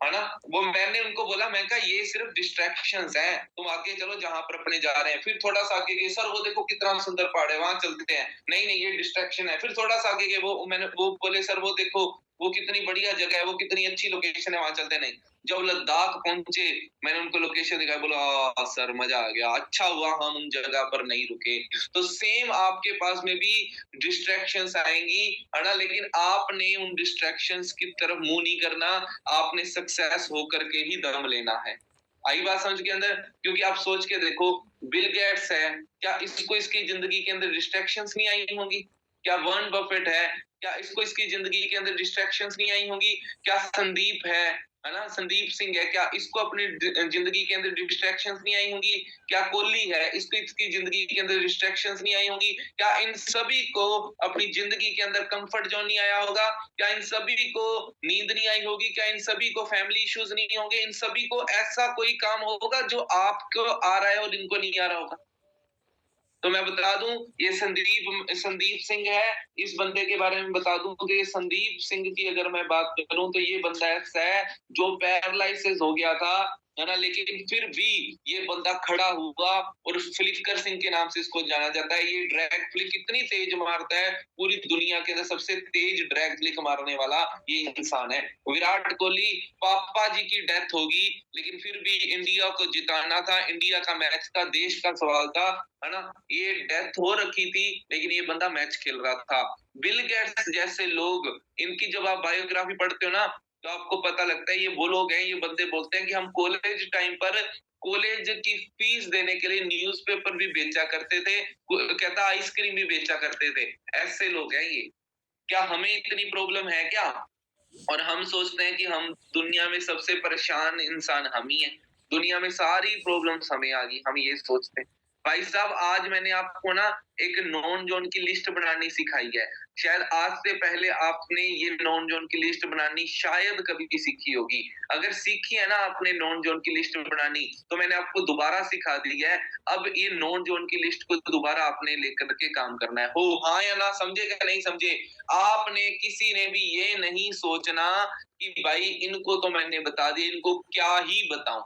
है ना? वो मैंने उनको बोला, मैं कहा ये सिर्फ डिस्ट्रैक्शंस हैं, तुम आगे चलो जहां पर अपने जा रहे हैं। फिर थोड़ा सा आगे गए, सर वो देखो कितना सुंदर पहाड़ है, वहां चलते हैं। नहीं नहीं, ये डिस्ट्रैक्शन है। फिर थोड़ा सा आगे गए, वो बोले सर वो देखो वो कितनी बढ़िया जगह है, वो कितनी अच्छी लोकेशन है, वहां चलते हैं। नहीं, जब लद्दाख पहुंचे, मैंने उनको लोकेशन दिखाया, बोला सर मजा आ गया, अच्छा हुआ हम उन जगह पर नहीं रुके। तो सेम आपके पास में भी डिस्ट्रैक्शंस आएंगी, है ना, लेकिन आपने उन डिस्ट्रैक्शंस की तरफ मुंह नहीं करना, आपने सक्सेस होकर के ही दम लेना है। आई बात समझ के अंदर? क्योंकि आप सोच के देखो, बिल गेट्स है, क्या इसको इसकी जिंदगी के अंदर डिस्ट्रैक्शंस नहीं आई होंगी? क्या वॉरेन बफेट है, क्या इसको इसकी जिंदगी के अंदर डिस्ट्रैक्शंस नहीं आई होंगी? क्या संदीप है ना, संदीप सिंह है, क्या इसको अपनी जिंदगी के अंदर डिस्ट्रैक्शंस नहीं आई होंगी? क्या कोहली है, इसको इसकी जिंदगी के अंदर डिस्ट्रैक्शंस नहीं आई होंगी? क्या इन सभी को अपनी जिंदगी के अंदर कंफर्ट जोन नहीं आया होगा? क्या इन सभी को नींद नहीं आई होगी? क्या इन सभी को फैमिली इश्यूज नहीं होंगे? इन सभी को ऐसा कोई काम होगा जो आपको आ रहा है और इनको नहीं आ रहा होगा? तो मैं बता दूं, ये संदीप सिंह है। इस बंदे के बारे में बता दूं कि संदीप सिंह की अगर मैं बात करूं, तो ये बंदा ऐसा है जो पैरालिसिस हो गया था, है ना, लेकिन फिर भी ये बंदा खड़ा हुआ, और फ्लिकर सिंह के नाम से इसको जाना जाता है। ये ड्रैग फ्लिक इतनी तेज मारता है, पूरी दुनिया के अंदर सबसे तेज ड्रैग फ्लिक मारने वाला ये इंसान है। विराट कोहली, पापा जी की डेथ होगी, लेकिन फिर भी इंडिया को जिताना था, इंडिया का मैच था, देश का सवाल था, है ना? ये डेथ हो रखी थी, लेकिन ये बंदा मैच खेल रहा था। बिल गेट्स जैसे लोग, इनकी जब आप बायोग्राफी पढ़ते हो ना, तो आपको पता लगता है ये वो लोग हैं, ये बंदे बोलते हैं कि हम कॉलेज टाइम पर कॉलेज की फीस देने के लिए न्यूज़पेपर भी बेचा करते थे, कहता आइसक्रीम भी बेचा करते थे। ऐसे लोग हैं ये। क्या हमें इतनी प्रॉब्लम है क्या? और हम सोचते हैं कि हम दुनिया में सबसे परेशान इंसान हम ही हैं। दुनिया में सारी प्रॉब्लम्स हमें आ गई, हम ये सोचते हैं। भाई साहब, आज मैंने आपको ना एक नॉन ज़ोन की लिस्ट बनानी सिखाई है। शायद आज से पहले आपने ये नॉन ज़ोन की लिस्ट बनानी शायद कभी भी सीखी होगी। अगर सीखी है ना आपने नॉन ज़ोन की लिस्ट बनानी, तो मैंने आपको दोबारा सिखा दी है। अब ये नॉन ज़ोन की लिस्ट को दोबारा आपने लेकर के काम करना है। हो हाँ या ना, समझे या नहीं समझे? आपने किसी ने भी ये नहीं सोचना कि भाई इनको तो मैंने बता दिया, इनको क्या ही बताऊं।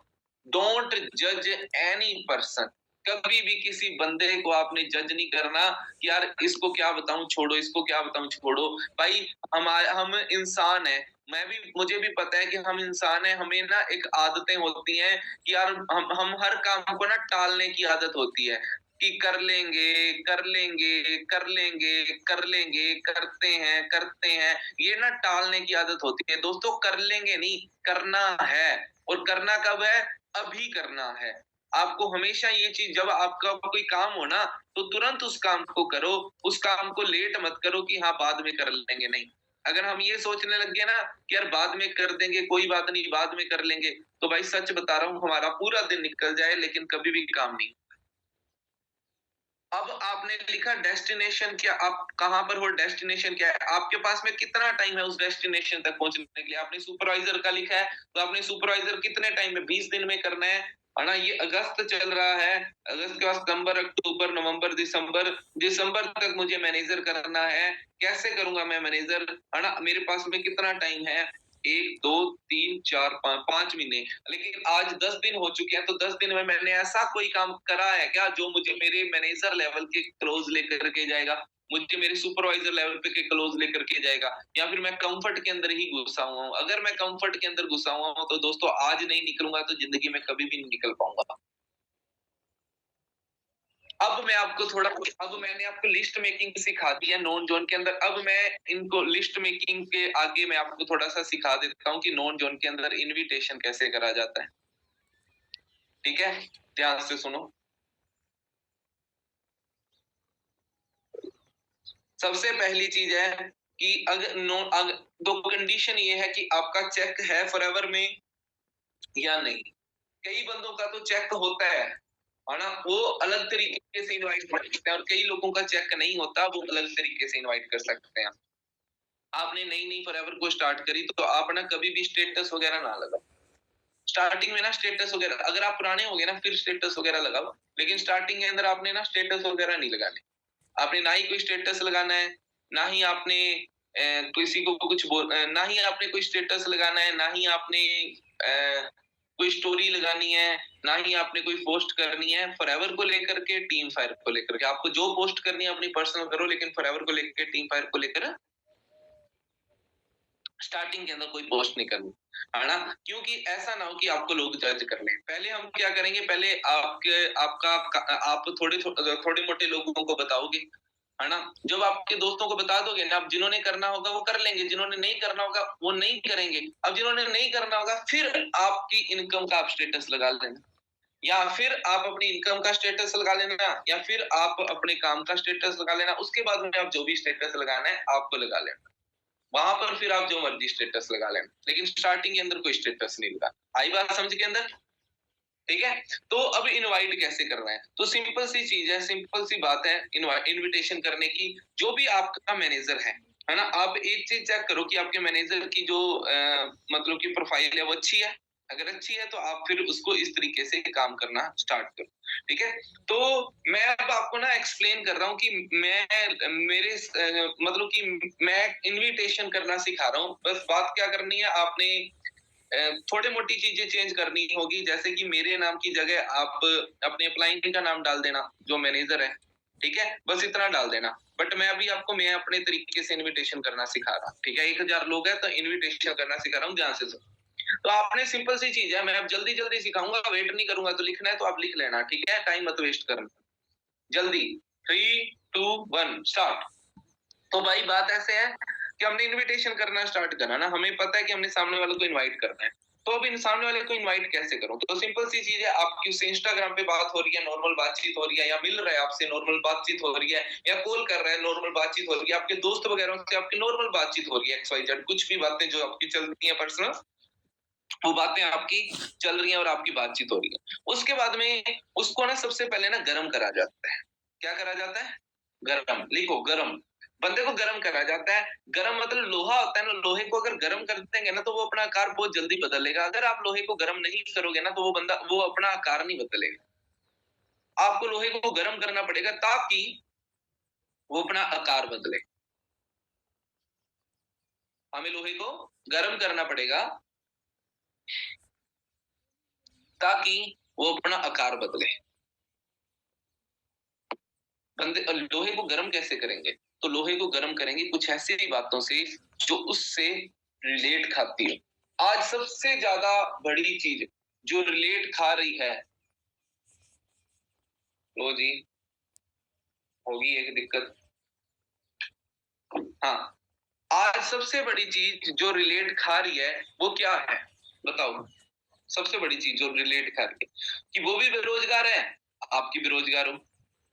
डोंट जज एनी पर्सन। कभी भी किसी बंदे को आपने जज नहीं करना कि यार इसको क्या बताऊं छोड़ो, इसको क्या बताऊं छोड़ो। भाई हम इंसान है, मैं भी, मुझे भी पता है कि हम इंसान है। हमें ना एक आदतें होती हैं कि यार हम हर काम को ना टालने की आदत होती है कि कर लेंगे, कर लेंगे, कर लेंगे, कर लेंगे, करते हैं। ये ना टालने की आदत होती है। दोस्तों, कर लेंगे नहीं, करना है। और करना कब है? अभी करना है। आपको हमेशा ये चीज़, जब आपका कोई काम हो ना, तो तुरंत उस काम को करो। उस काम को लेट मत करो कि हाँ, बाद में कर लेंगे, नहीं। अगर हम ये सोचने लग गए ना कि यार बाद में कर देंगे, कोई बात नहीं, बाद में कर लेंगे, तो भाई सच बता रहा हूँ, हमारा पूरा दिन निकल जाए लेकिन कभी भी काम नहीं। अब आपने लिखा डेस्टिनेशन क्या, आप कहाँ पर हो, डेस्टिनेशन क्या है, आपके पास में कितना टाइम है उस डेस्टिनेशन तक पहुंचने के लिए। आपने सुपरवाइजर का लिखा है, तो आपने सुपरवाइजर कितने टाइम में, 20 दिन में करना है ना। ये अगस्त चल रहा है, अगस्त के बाद सितंबर, अक्टूबर, नवंबर, दिसंबर, दिसंबर तक मुझे मैनेजर करना है। कैसे करूंगा मैं मैनेजर, है ना। मेरे पास में कितना टाइम है, 1, 2, 3, 4, 5 महीने। लेकिन आज 10 दिन हो चुके हैं, तो 10 दिन में मैंने ऐसा कोई काम करा है क्या जो मुझे मेरे मैनेजर लेवल के क्लोज लेकर के जाएगा, मुझे मेरे सुपरवाइजर लेवल पे के क्लोज लेकर के जाएगा, या फिर मैं कंफर्ट के अंदर ही घुसा हुआ हूँ। अगर मैं कंफर्ट के अंदर घुसा हुआ हूँ, तो दोस्तों आज नहीं निकलूंगा तो जिंदगी में कभी भी नहीं निकल पाऊंगा। अब मैं आपको थोड़ा, अब मैंने आपको लिस्ट मेकिंग सिखा दी है नॉन जोन के अंदर। अब मैं इनको लिस्ट मेकिंग के आगे मैं आपको थोड़ा सा सिखा देता हूँ कि नॉन जोन के अंदर इनविटेशन कैसे करा जाता है। ठीक है, ध्यान से सुनो। सबसे पहली चीज है कि अगर दो कंडीशन ये है कि आपका चेक है फॉरएवर में या नहीं। कई बंदों का तो चेक होता है ना, वो अलग तरीके से इनवाइट कर सकते हैं, और कई लोगों का चेक नहीं होता, वो अलग तरीके से इनवाइट कर सकते हैं। आपने नई नई फॉरएवर को स्टार्ट करी, तो आप ना कभी भी स्टेटस वगैरह ना लगाओ। स्टार्टिंग में ना स्टेटस वगैरह, अगर आप पुराने हो गए ना फिर स्टेटस वगैरह लगाओ, लेकिन स्टार्टिंग के अंदर आपने ना स्टेटस वगैरह नहीं लगाने। आपने ना ही कोई स्टेटस लगाना है, ना ही आपने किसी को कुछ ना ही आपने कोई स्टेटस लगाना है, ना ही आपने कोई स्टोरी लगानी है, ना ही आपने कोई पोस्ट करनी है। फॉरएवर को लेकर के, टीम फायर को लेकर के, आपको जो पोस्ट करनी है अपनी पर्सनल करो, लेकिन फॉरएवर को लेकर, टीम फायर को लेकर स्टार्टिंग के अंदर कोई पोस्ट नहीं करनी, है ना। क्योंकि ऐसा ना हो कि आपको लोग जज कर लें। पहले हम क्या करेंगे, पहले आप थोड़े मोटे लोगों को बताओगे, है ना। जब आपके दोस्तों को बता दोगे ना, आप जिन्होंने करना होगा वो कर लेंगे, जिन्होंने नहीं करना होगा वो नहीं करेंगे। अब जिन्होंने नहीं करना होगा, फिर आपकी इनकम का आप स्टेटस लगा लेना, या फिर आप अपनी इनकम का स्टेटस लगा लेना, या फिर आप अपने काम का स्टेटस लगा लेना। उसके बाद में आप जो भी स्टेटस लगाना है आपको लगा लेना। वहां पर फिर आप जो मर्जी स्टेटस लगा लेना, लेकिन स्टार्टिंग के अंदर कोई स्टेटस नहीं लगा। आई बात समझ के अंदर? ठीक है। तो अब इनवाइट कैसे करना है, तो सिंपल सी चीज है, सिंपल सी बात है इनविटेशन करने की। जो भी आपका मैनेजर है ना, आप एक चीज चेक करो कि आपके मैनेजर की जो मतलब की प्रोफाइल है वो अच्छी है। अगर अच्छी है तो आप फिर उसको इस तरीके से काम करना स्टार्ट करो। ठीक है। तो मैं अब आपको ना एक्सप्लेन कर रहा हूँ कि मैं मेरे मतलब कि मैं इनविटेशन करना सिखा रहा हूँ। बस बात क्या करनी है, आपने थोड़ी मोटी चीजें चेंज करनी होगी, जैसे कि मेरे नाम की जगह आप अपने क्लाइंट का नाम डाल देना, जो मैनेजर है। ठीक है, बस इतना डाल देना। बट मैं अपने तरीके से इनविटेशन करना सिखा रहा हूँ। ठीक है, 1000 लोग हैं तो इनविटेशन करना सिखा रहा हूँ, ध्यान से सुनो। तो आपने सिंपल सी चीज है, मैं अब जल्दी जल्दी सिखाऊंगा, वेट नहीं करूंगा। तो लिखना है तो आप लिख लेना, ठीक है, टाइम मत वेस्ट करना। जल्दी, 3, 2, 1 स्टार्ट। तो भाई बात ऐसे है कि हमने इनविटेशन करना स्टार्ट करा ना, हमें पता है कि हमने सामने वाले को इनवाइट करना है, तो अब इन सामने वाले को इनवाइट कैसे करूं? तो सिंपल सी चीज है, आपकी उससे इंस्टाग्राम पे बात हो रही है, नॉर्मल बातचीत हो रही है, या मिल रहा है आपसे नॉर्मल बातचीत हो रही है, या कॉल कर रहा है नॉर्मल बातचीत हो रही है, आपके दोस्त वगैरह से आपकी नॉर्मल बातचीत हो रही है, XYZ कुछ भी बातें जो आपकी चलती हैं पर्सनल, वो बातें आपकी चल रही हैं और आपकी बातचीत हो रही है। उसके बाद में उसको ना सबसे पहले ना गरम करा जाता है। क्या करा जाता है? गरम, लिखो गरम। बंदे को गरम करा जाता है। गरम मतलब लोहा होता है ना, लोहे को अगर गरम कर देंगे ना तो वो अपना आकार बहुत जल्दी बदल लेगा। अगर आप लोहे को गरम नहीं करोगे ना तो वो अपना आकार नहीं बदलेगा। आपको लोहे को गरम करना पड़ेगा ताकि वो अपना आकार बदले। हमें लोहे को गरम करना पड़ेगा ताकि वो अपना आकार बदले। लोहे को गर्म कैसे करेंगे? तो लोहे को गर्म करेंगे कुछ ऐसी बातों से जो उससे रिलेट खाती है। आज सबसे ज्यादा बड़ी चीज जो रिलेट खा रही है, लो जी, होगी एक दिक्कत। हाँ, आज सबसे बड़ी चीज जो रिलेट खा रही है वो क्या है बताओ? सबसे बड़ी चीज जो रिलेट खा रही है कि वो भी बेरोजगार है, आप भी बेरोजगार हो।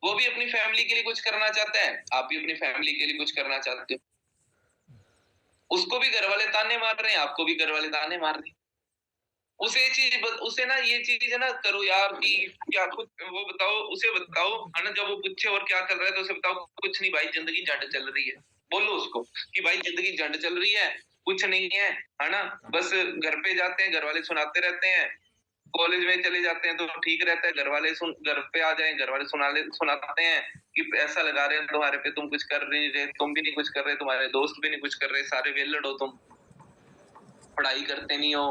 वो भी अपनी फैमिली के लिए कुछ करना चाहता है, आप भी अपनी फैमिली के लिए कुछ करना चाहते हो। उसको भी घर वाले ताने मार रहे हैं, आपको भी घर वाले ताने मार रहे हैं। उसे ना ये चीज है ना करो यार कि क्या कुछ वो बताओ, उसे बताओ है ना, जब वो पूछे और क्या चल रहा है तो उसे बताओ कुछ नहीं भाई, जिंदगी झंड चल रही है। बोलो उसको कि भाई जिंदगी झंड चल रही है, कुछ नहीं है ना, बस घर पे जाते हैं, घर वाले सुनाते रहते हैं, कॉलेज में चले जाते हैं तो ठीक रहता है, घर पे आ जाए, घर वाले सुनाते हैं कि पैसा लगा रहे हैं तुम्हारे पे, तुम कुछ कर नहीं रहे, तुम भी नहीं कुछ कर रहे, तुम्हारे दोस्त भी नहीं कुछ कर रहे, सारे वेल्लड़ हो तुम, पढ़ाई करते नहीं हो,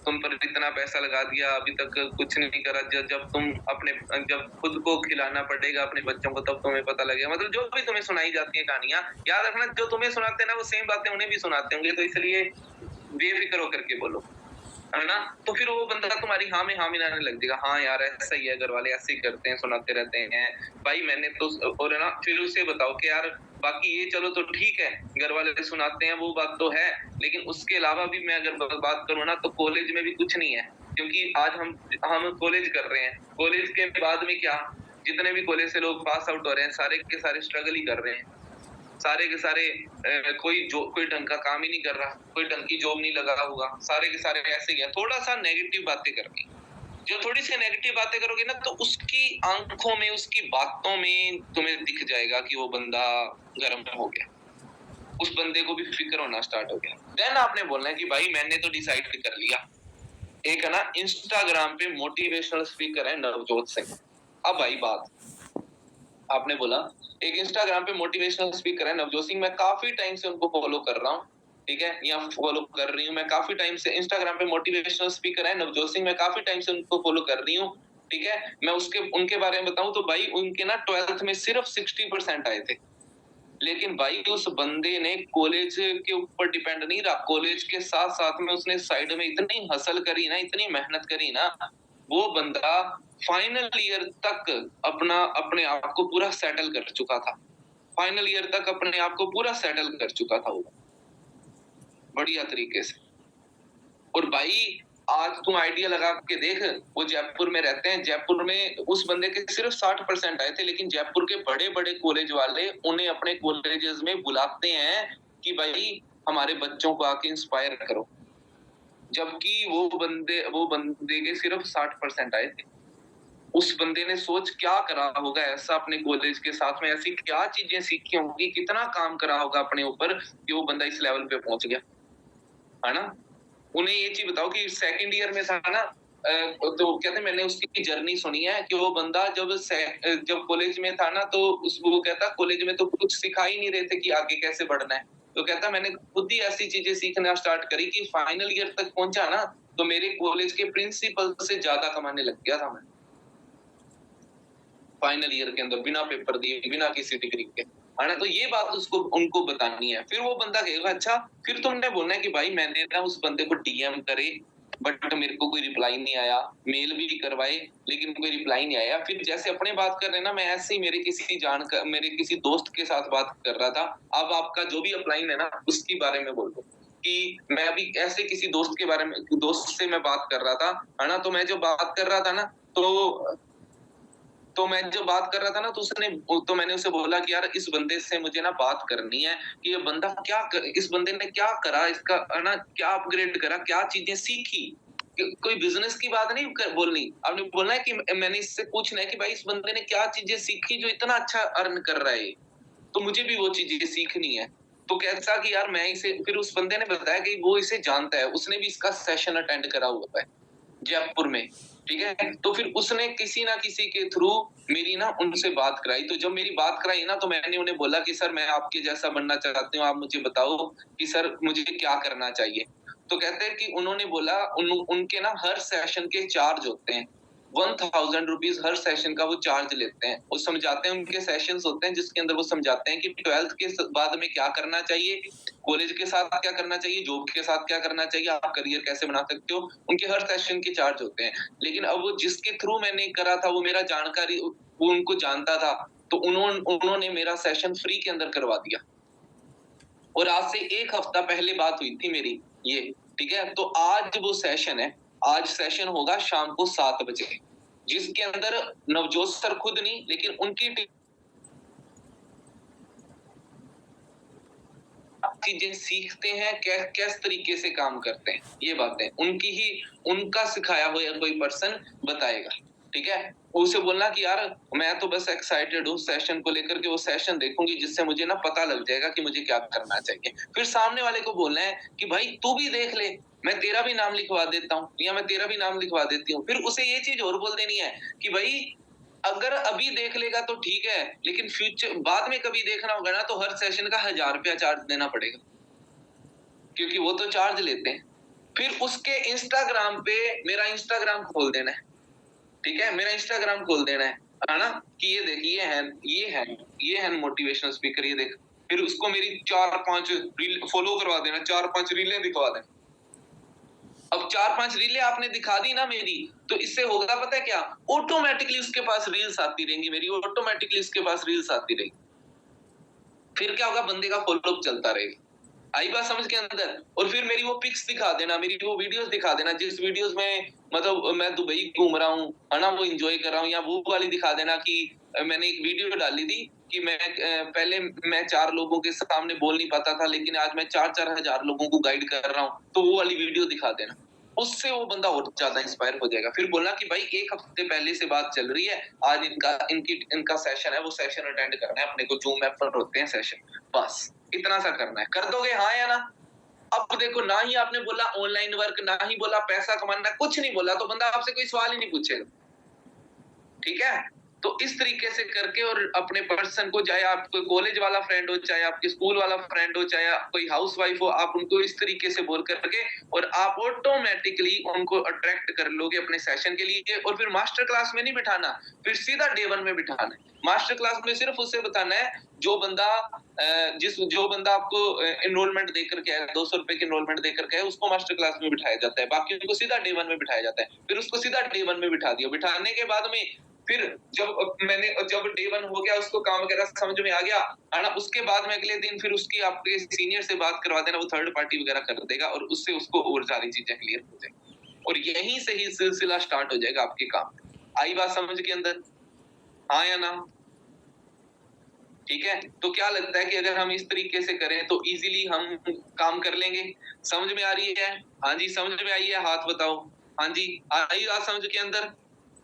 तुम पर इतना पैसा लगा दिया अभी तक कुछ नहीं करा। जब खुद को खिलाना पड़ेगा अपने बच्चों को तब तुम्हें पता लगेगा। मतलब जो भी तुम्हें सुनाई जाती है कहानियां, याद रखना जो तुम्हें सुनाते हैं ना वो सेम बातें उन्हें भी सुनाते होंगे, तो इसलिए बेफिक्र होकर के बोलो, है ना? तो फिर वो बंदा तुम्हारी हाँ में हाँ मिलाने लग जाएगा। हाँ यार ऐसा ही है, घर वाले ऐसे ही करते हैं, सुनाते रहते हैं भाई, मैंने तो, और है ना, फिर उसे बताओ कि यार बाकी ये चलो तो ठीक है, घर वाले सुनाते हैं वो बात तो है, लेकिन उसके अलावा भी मैं अगर बात करूँ ना तो कॉलेज में भी कुछ नहीं है, क्योंकि आज हम कॉलेज कर रहे हैं, कॉलेज के बाद में क्या, जितने भी कॉलेज से लोग पास आउट हो रहे हैं सारे के सारे स्ट्रगल ही कर रहे हैं, सारे के सारे कोई ढंग का काम ही नहीं कर रहा, कोई ढंग की जॉब नहीं लगा हुआ, सारे के सारे ऐसे ही है। थोड़ा-सा नेगेटिव बातें करनी, जो थोड़ी-सी नेगेटिव बातें करोगे ना तो उसकी आँखों में, उसकी बातों में तुम्हें दिख जाएगा कि वो बंदा गरम हो गया। उस बंदे को भी फ़िक्र होना स्टार्ट हो गया। देन आपने बोलना है कि भाई मैंने तो डिसाइड कर लिया। एक है ना इंस्टाग्राम पे मोटिवेशनल स्पीकर है नवजोत सिंह। अब आई बात, आपने बोला एक इंस्टाग्राम पे मोटिवेशनल स्पीकर है नवजोत सिंह, मैं काफी टाइम से उनको फॉलो कर रहा हूँ, ठीक है, या फॉलो कर रही हूँ, मैं काफी टाइम से इंस्टाग्राम पे मोटिवेशनल स्पीकर है नवजोत सिंह, मैं काफी टाइम से उनको फॉलो कर रही हूँ, ठीक है। मैं उनके बारे में बताऊं तो भाई उनके ना 12th में सिर्फ 60% आए थे, लेकिन भाई उस बंदे ने कॉलेज के ऊपर डिपेंड नहीं रहा, कॉलेज के साथ साथ में उसने साइड में इतनी हसल करी ना, इतनी मेहनत करी ना, वो बंदा फाइनल ईयर तक अपने आप को पूरा सेटल कर चुका था। फाइनल ईयर तक अपने आप को पूरा सेटल कर चुका था वो, बढ़िया तरीके से। और भाई आज तुम आइडिया लगा के देख, वो जयपुर में रहते हैं, जयपुर में उस बंदे के सिर्फ 60% आए थे, लेकिन जयपुर के बड़े-बड़े कॉलेज वाले उन्हें अपने कॉलेजेस में बुलाते हैं कि भाई हमारे बच्चों को आके इंस्पायर करो। जबकि वो बंदे के सिर्फ 60% आए थे। उस बंदे ने सोच क्या करा होगा ऐसा अपने कॉलेज के साथ में, ऐसी क्या चीजें सीखी होंगी, कितना काम करा होगा अपने ऊपर कि वो बंदा इस लेवल पे पहुंच गया, है ना? उन्हें ये चीज बताओ कि सेकंड ईयर में था ना, तो कहते मैंने उसकी जर्नी सुनी है कि वो बंदा जब कॉलेज में था ना तो वो कहता कॉलेज में तो कुछ सिखा ही नहीं रहे थे कि आगे कैसे बढ़ना है, तो कहता मैंने खुद ही ऐसी चीजें सीखना स्टार्ट करी कि फाइनल ईयर तक पहुंचा ना तो मेरे कॉलेज के प्रिंसिपल से ज्यादा कमाने लग गया था मैं फाइनल ईयर के अंदर, बिना पेपर दिए, बिना किसी डिग्री के, है ना? तो ये बात उनको बतानी है। फिर वो बंदा कहेगा अच्छा, फिर तुमने बोलना है कि भाई मैंने ना उस बंदे को डीएम करे, बट मेरे को कोई रिप्लाई नहीं आया, मेल भी करवाए लेकिन कोई रिप्लाई नहीं आया। फिर जैसे अपने बात कर रहे हैं ना, मैं ऐसे ही मेरे किसी दोस्त के साथ बात कर रहा था। अब आपका जो भी अपलाइन है ना, उसके बारे में बोल दो कि मैं अभी ऐसे किसी दोस्त से मैं बात कर रहा था, है ना? तो मैं जो बात कर रहा था ना, तो मैं जो बात कर रहा था ना, तो मैंने उसे बोला कि यार इस बंदे से मुझे ना बात करनी है कि ये बंदा इस बंदे ने क्या करा, इसका है ना क्या अपग्रेड करा, क्या चीजें सीखी। कोई बिजनेस की बात नहीं बोलनी, आपने बोलना है कि मैंने इससे पूछना है कि भाई इस बंदे ने क्या चीजें सीखी जो इतना अच्छा अर्न कर रहा है, तो मुझे भी वो चीजें सीखनी है। तो कैसा कि यार मैं इसे, फिर उस बंदे ने बताया कि वो इसे जानता है, उसने भी इसका सेशन अटेंड करा हुआ है जयपुर में, ठीक है? तो फिर उसने किसी ना किसी के थ्रू मेरी ना उनसे बात कराई। तो जब मेरी बात कराई ना, तो मैंने उन्हें बोला कि सर मैं आपके जैसा बनना चाहती हूँ, आप मुझे बताओ कि सर मुझे क्या करना चाहिए? तो कहते हैं कि उन्होंने बोला उनके ना हर सेशन के चार्ज होते हैं। 1000 रुपीज़ हर सेशन का वो चार्ज लेते हैं। वो समझाते हैं, उनके सेशंस होते हैं जिसके अंदर वो समझाते हैं कि 12th के बाद में क्या करना चाहिए, कॉलेज के साथ क्या करना चाहिए, जॉब के साथ क्या करना चाहिए, आप करियर कैसे बना सकते हो। उनके हर सेशन के चार्ज होते हैं। लेकिन अब वो जिसके थ्रू मैंने करा था, वो मेरा जानकारी, वो उनको जानता था, तो उन्होंने मेरा सेशन फ्री के अंदर करवा दिया। और आज से 1 हफ्ता पहले बात हुई थी मेरी ये, ठीक है? तो आज वो सेशन है, आज सेशन होगा शाम को 7 बजे, जिसके अंदर नवजोत सर खुद नहीं, लेकिन उनकी टीम चीजें सीखते हैं, किस तरीके से काम करते हैं, ये बातें उनका सिखाया हुआ कोई पर्सन बताएगा, ठीक है? उसे बोलना कि यार मैं तो बस एक्साइटेड हूँ सेशन को लेकर के, वो सेशन देखूंगी जिससे मुझे ना पता लग जाएगा कि मुझे क्या करना चाहिए। फिर सामने वाले को बोलना है कि भाई तू भी देख ले, मैं तेरा भी नाम लिखवा देता हूँ, या मैं तेरा भी नाम लिखवा देती हूँ। फिर उसे ये चीज और बोल देनी है कि भाई अगर अभी देख लेगा तो ठीक है, लेकिन फ्यूचर बाद में कभी देखना होगा ना, तो हर सेशन का 1000 रुपया चार्ज देना पड़ेगा, क्योंकि वो तो चार्ज लेते हैं। फिर उसके इंस्टाग्राम पे मेरा इंस्टाग्राम खोल देना है, ठीक है? मेरा इंस्टाग्राम खोल देना है ना? कि ये देख, ये है मोटिवेशनल स्पीकर, ये देख। फिर उसको मेरी 4-5 रील फॉलो करवा देना, 4-5 रीलें दिखवा देना। अब 4-5 रीलें आपने दिखा दी ना मेरी, तो इससे होगा पता है क्या? ऑटोमेटिकली उसके पास रील्स आती रहेंगी मेरी, ऑटोमेटिकली उसके पास रील्स आती रहेंगी। फिर क्या होगा? बंदे का फॉलोअप चलता रहेगा। आई बात समझ के अंदर? और फिर मेरी वो पिक्स दिखा देना, मेरी वो वीडियोस दिखा देना, जिस वीडियोस में मतलब मैं दुबई घूम रहा हूँ, है ना? वो एन्जॉय कर रहा हूँ, या वो वाली दिखा देना कि मैंने एक वीडियो डाली थी कि पहले मैं 4 लोगों के सामने बोल नहीं पाता था, लेकिन आज मैं 4-4 हज़ार लोगों को गाइड कर रहा हूँ, तो वो वाली वीडियो दिखा देना। उससे वो बंदा और ज़्यादा इंस्पायर हो जाएगा। फिर बोलना कि भाई 1 हफ्ते पहले से बात चल रही है, आज इनका सेशन है, वो सेशन अटेंड करना है अपने को, ज़ूम ऐप पर होते हैं सेशन। बस इतना सा करना है। कर दोगे हाँ या ना? अब देखो, ना ही आपने बोला ऑनलाइन वर्क, ना ही बोला पैसा कमाना, कुछ नहीं बोला, तो बंदा आपसे कोई सवाल ही नहीं पूछेगा, ठीक है? तो इस तरीके से करके, और अपने पर्सन को, चाहे आप कोई कॉलेज वाला फ्रेंड हो, चाहे आपके स्कूल वाला फ्रेंड हो, चाहे कोई हाउसवाइफ हो, आप उनको इस तरीके से बोल करके, और आप ऑटोमेटिकली उनको अट्रैक्ट कर लोगे अपने सेशन के लिए। और फिर मास्टर क्लास में नहीं बिठाना, फिर सीधा डे 1 में बिठाना है। मास्टर क्लास में सिर्फ उसे बताना है जो बंदा आपको एनरोलमेंट देकर के आया, 200 रुपए की एनरोलमेंट देकर के आया, उसको मास्टर क्लास में बिठाया जाता है। बाकी उनको सीधा डे 1 में बिठाया जाता है। फिर उसको सीधा डे 1 में बिठा दिया। बिठाने के बाद में फिर जब डे 1 हो गया, उसको काम वगैरह समझ में आ गया, है ना? उसके बाद में अगले दिन फिर उसकी आपके सीनियर से बात करवा देना, वो थर्ड पार्टी वगैरह कर देगा, और उससे उसको और सारी चीजें क्लियर हो जाएगी। और यहीं से ही सिलसिला स्टार्ट हो जाएगा आपके काम। आई बात समझ के अंदर? हाँ या ना? ठीक है? तो क्या लगता है कि अगर हम इस तरीके से करें तो इज़िली हम काम कर लेंगे? समझ में आ रही है? हाँ जी, समझ में आई है? हाथ बताओ। हाँ जी, आई बात समझ के अंदर?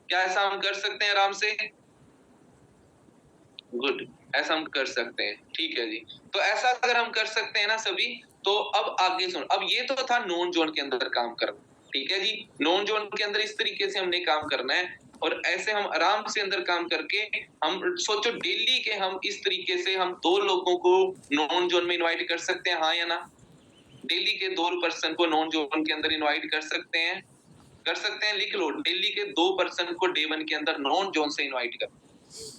क्या ऐसा हम कर सकते हैं आराम से? गुड, ऐसा हम कर सकते हैं। ठीक है जी। तो ऐसा अगर हम कर सकते हैं ना सभी, तो अब आगे सुनो। अब ये तो था नॉन ज़ोन के अंदर काम करना, ठीक है जी? नॉन ज़ोन के अंदर इस तरीके से हमने काम करना है, और ऐसे हम आराम से अंदर काम करके, हम सोचो डेली के हम इस तरीके से हम 2 लोगों को नॉन ज़ोन में इनवाइट कर सकते हैं, हाँ या ना? डेली के 2 पर्सन को नॉन ज़ोन के अंदर इनवाइट कर सकते हैं? कर सकते हैं, लिख लो। डेली के 2 पर्सन को डे 1 के अंदर नॉन ज़ोन से इनवाइट कर,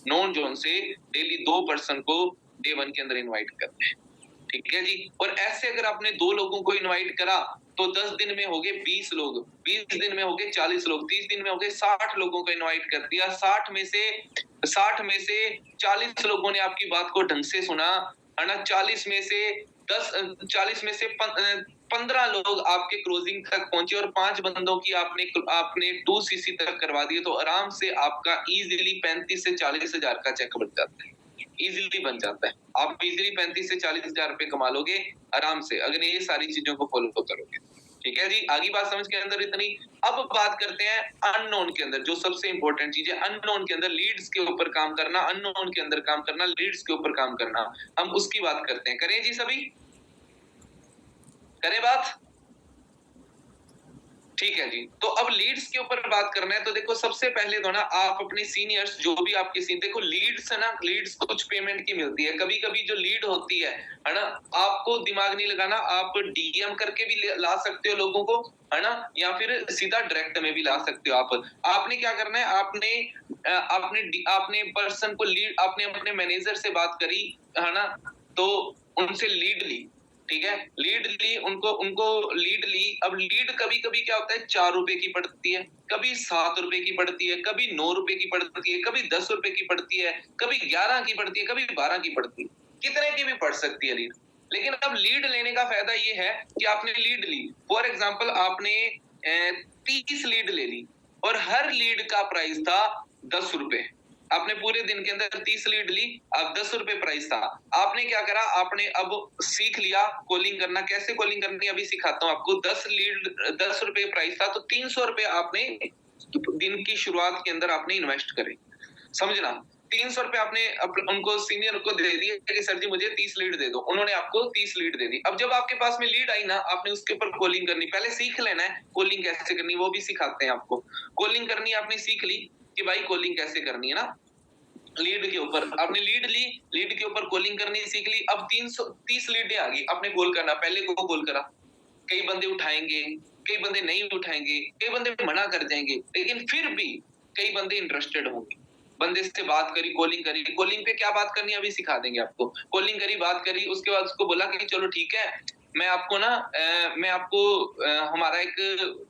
नॉन ज़ोन से डेली 2 पर्सन को डे 1 के अंदर इनवाइट करते हैं, ठीक है जी? और ऐसे अगर आपने 2 लोगों को इनवाइट करा, तो 10 दिन में हो गए 20 लोग, 20 दिन में हो गए 40 लोग, 30 दिन में हो गए 60 लोगों को इनवाइट कर दिया। 60 में से 40 लोगों ने आपकी बात को ढंग से सुना, है ना? 40 में से 15 लोग आपके क्लोजिंग तक पहुंचे और 5 बंदों की आपने 2 सीसी तक करवा दिए, तो आराम से आपका इजीली 35 से 40 हजार का चेक बन जाता है, इजीली बन जाता है। आप इजीली 35 से 40 हजार रुपए कमा लोगे आराम से, अगर ये सारी चीजों को फॉलो करोगे। ठीक है जी, आगे बात समझ के अंदर इतनी। अब बात करते हैं अननोन के अंदर, जो सबसे इंपॉर्टेंट चीज है अननोन के अंदर, लीड्स के ऊपर काम करना, अननोन के अंदर काम करना, लीड्स के ऊपर काम करना। हम उसकी बात करते हैं, करें जी सभी, करें बात? ठीक है जी। तो अब लीड्स के ऊपर बात करना है, तो देखो सबसे पहले तो ना आप अपने सीनियर्स, जो भी आपके सीनियर, देखो लीड्स है ना, लीड्स कुछ पेमेंट की मिलती है। कभी कभी जो लीड होती है ना, आपको दिमाग नहीं लगाना, आप डीएम करके भी ला सकते हो लोगों को, है ना, या फिर सीधा डायरेक्ट में भी ला सकते हो। आपने क्या करना है, आपने पर्सन को लीड, आपने अपने मैनेजर से बात करी, है ना, तो उनसे लीड ली, ठीक है, लीड ली, उनको लीड ली। अब लीड कभी कभी क्या होता है, 4 रुपए की पड़ती है, कभी 7 रुपए की पड़ती है, कभी 9 रुपए की पड़ती है, कभी 10 रुपए की पड़ती है, कभी 11 की पड़ती है, कभी 12 की पड़ती है, कितने की भी पड़ सकती है लीड। लेकिन अब लीड लेने का फायदा ये है कि आपने लीड ली, फॉर एग्जाम्पल आपने 30 लीड ले ली और हर लीड का प्राइस था 10 रुपए। आपने पूरे दिन के अंदर 30 लीड ली, अब 10 रुपए प्राइस था। आपने क्या करा, आपने अब सीख लिया कॉलिंग करना, कैसे कॉलिंग करनी अभी सिखाता हूं आपको। 10 रुपए प्राइस था, तो 300 रुपए आपने दिन की शुरुआत के अंदर आपने इन्वेस्ट करे, समझना। 300 रुपए आपने उनको सीनियर को दे दिए कि सर जी मुझे 30 लीड दे दो, उन्होंने आपको 30 लीड दे दी। अब जब आपके पास में लीड आई ना, आपने उसके ऊपर कॉलिंग करनी, पहले सीख लेना है कॉलिंग कैसे करनी, वो भी सिखाते हैं आपको। कॉलिंग करनी आपने सीख ली कि भाई कॉलिंग कैसे करनी है ना, लीड के ऊपर आपने लीड ली, लीड के ऊपर कॉलिंग करनी सीख ली। अब 330 लीडें आ गई, आपने कॉल करना, पहले को कॉल करा, कई बंदे उठाएंगे, कई बंदे नहीं उठाएंगे, कई बंदे मना कर जाएंगे, लेकिन फिर भी कई बंदे इंटरेस्टेड होंगे। बंदे से बात करी, कॉलिंग करी, कॉलिंग पे क्या बात करनी है अभी सिखा देंगे आपको। कॉलिंग करी, बात करी, उसके बाद उसको बोला कि चलो ठीक है, मैं आपको ना मैं आपको हमारा एक,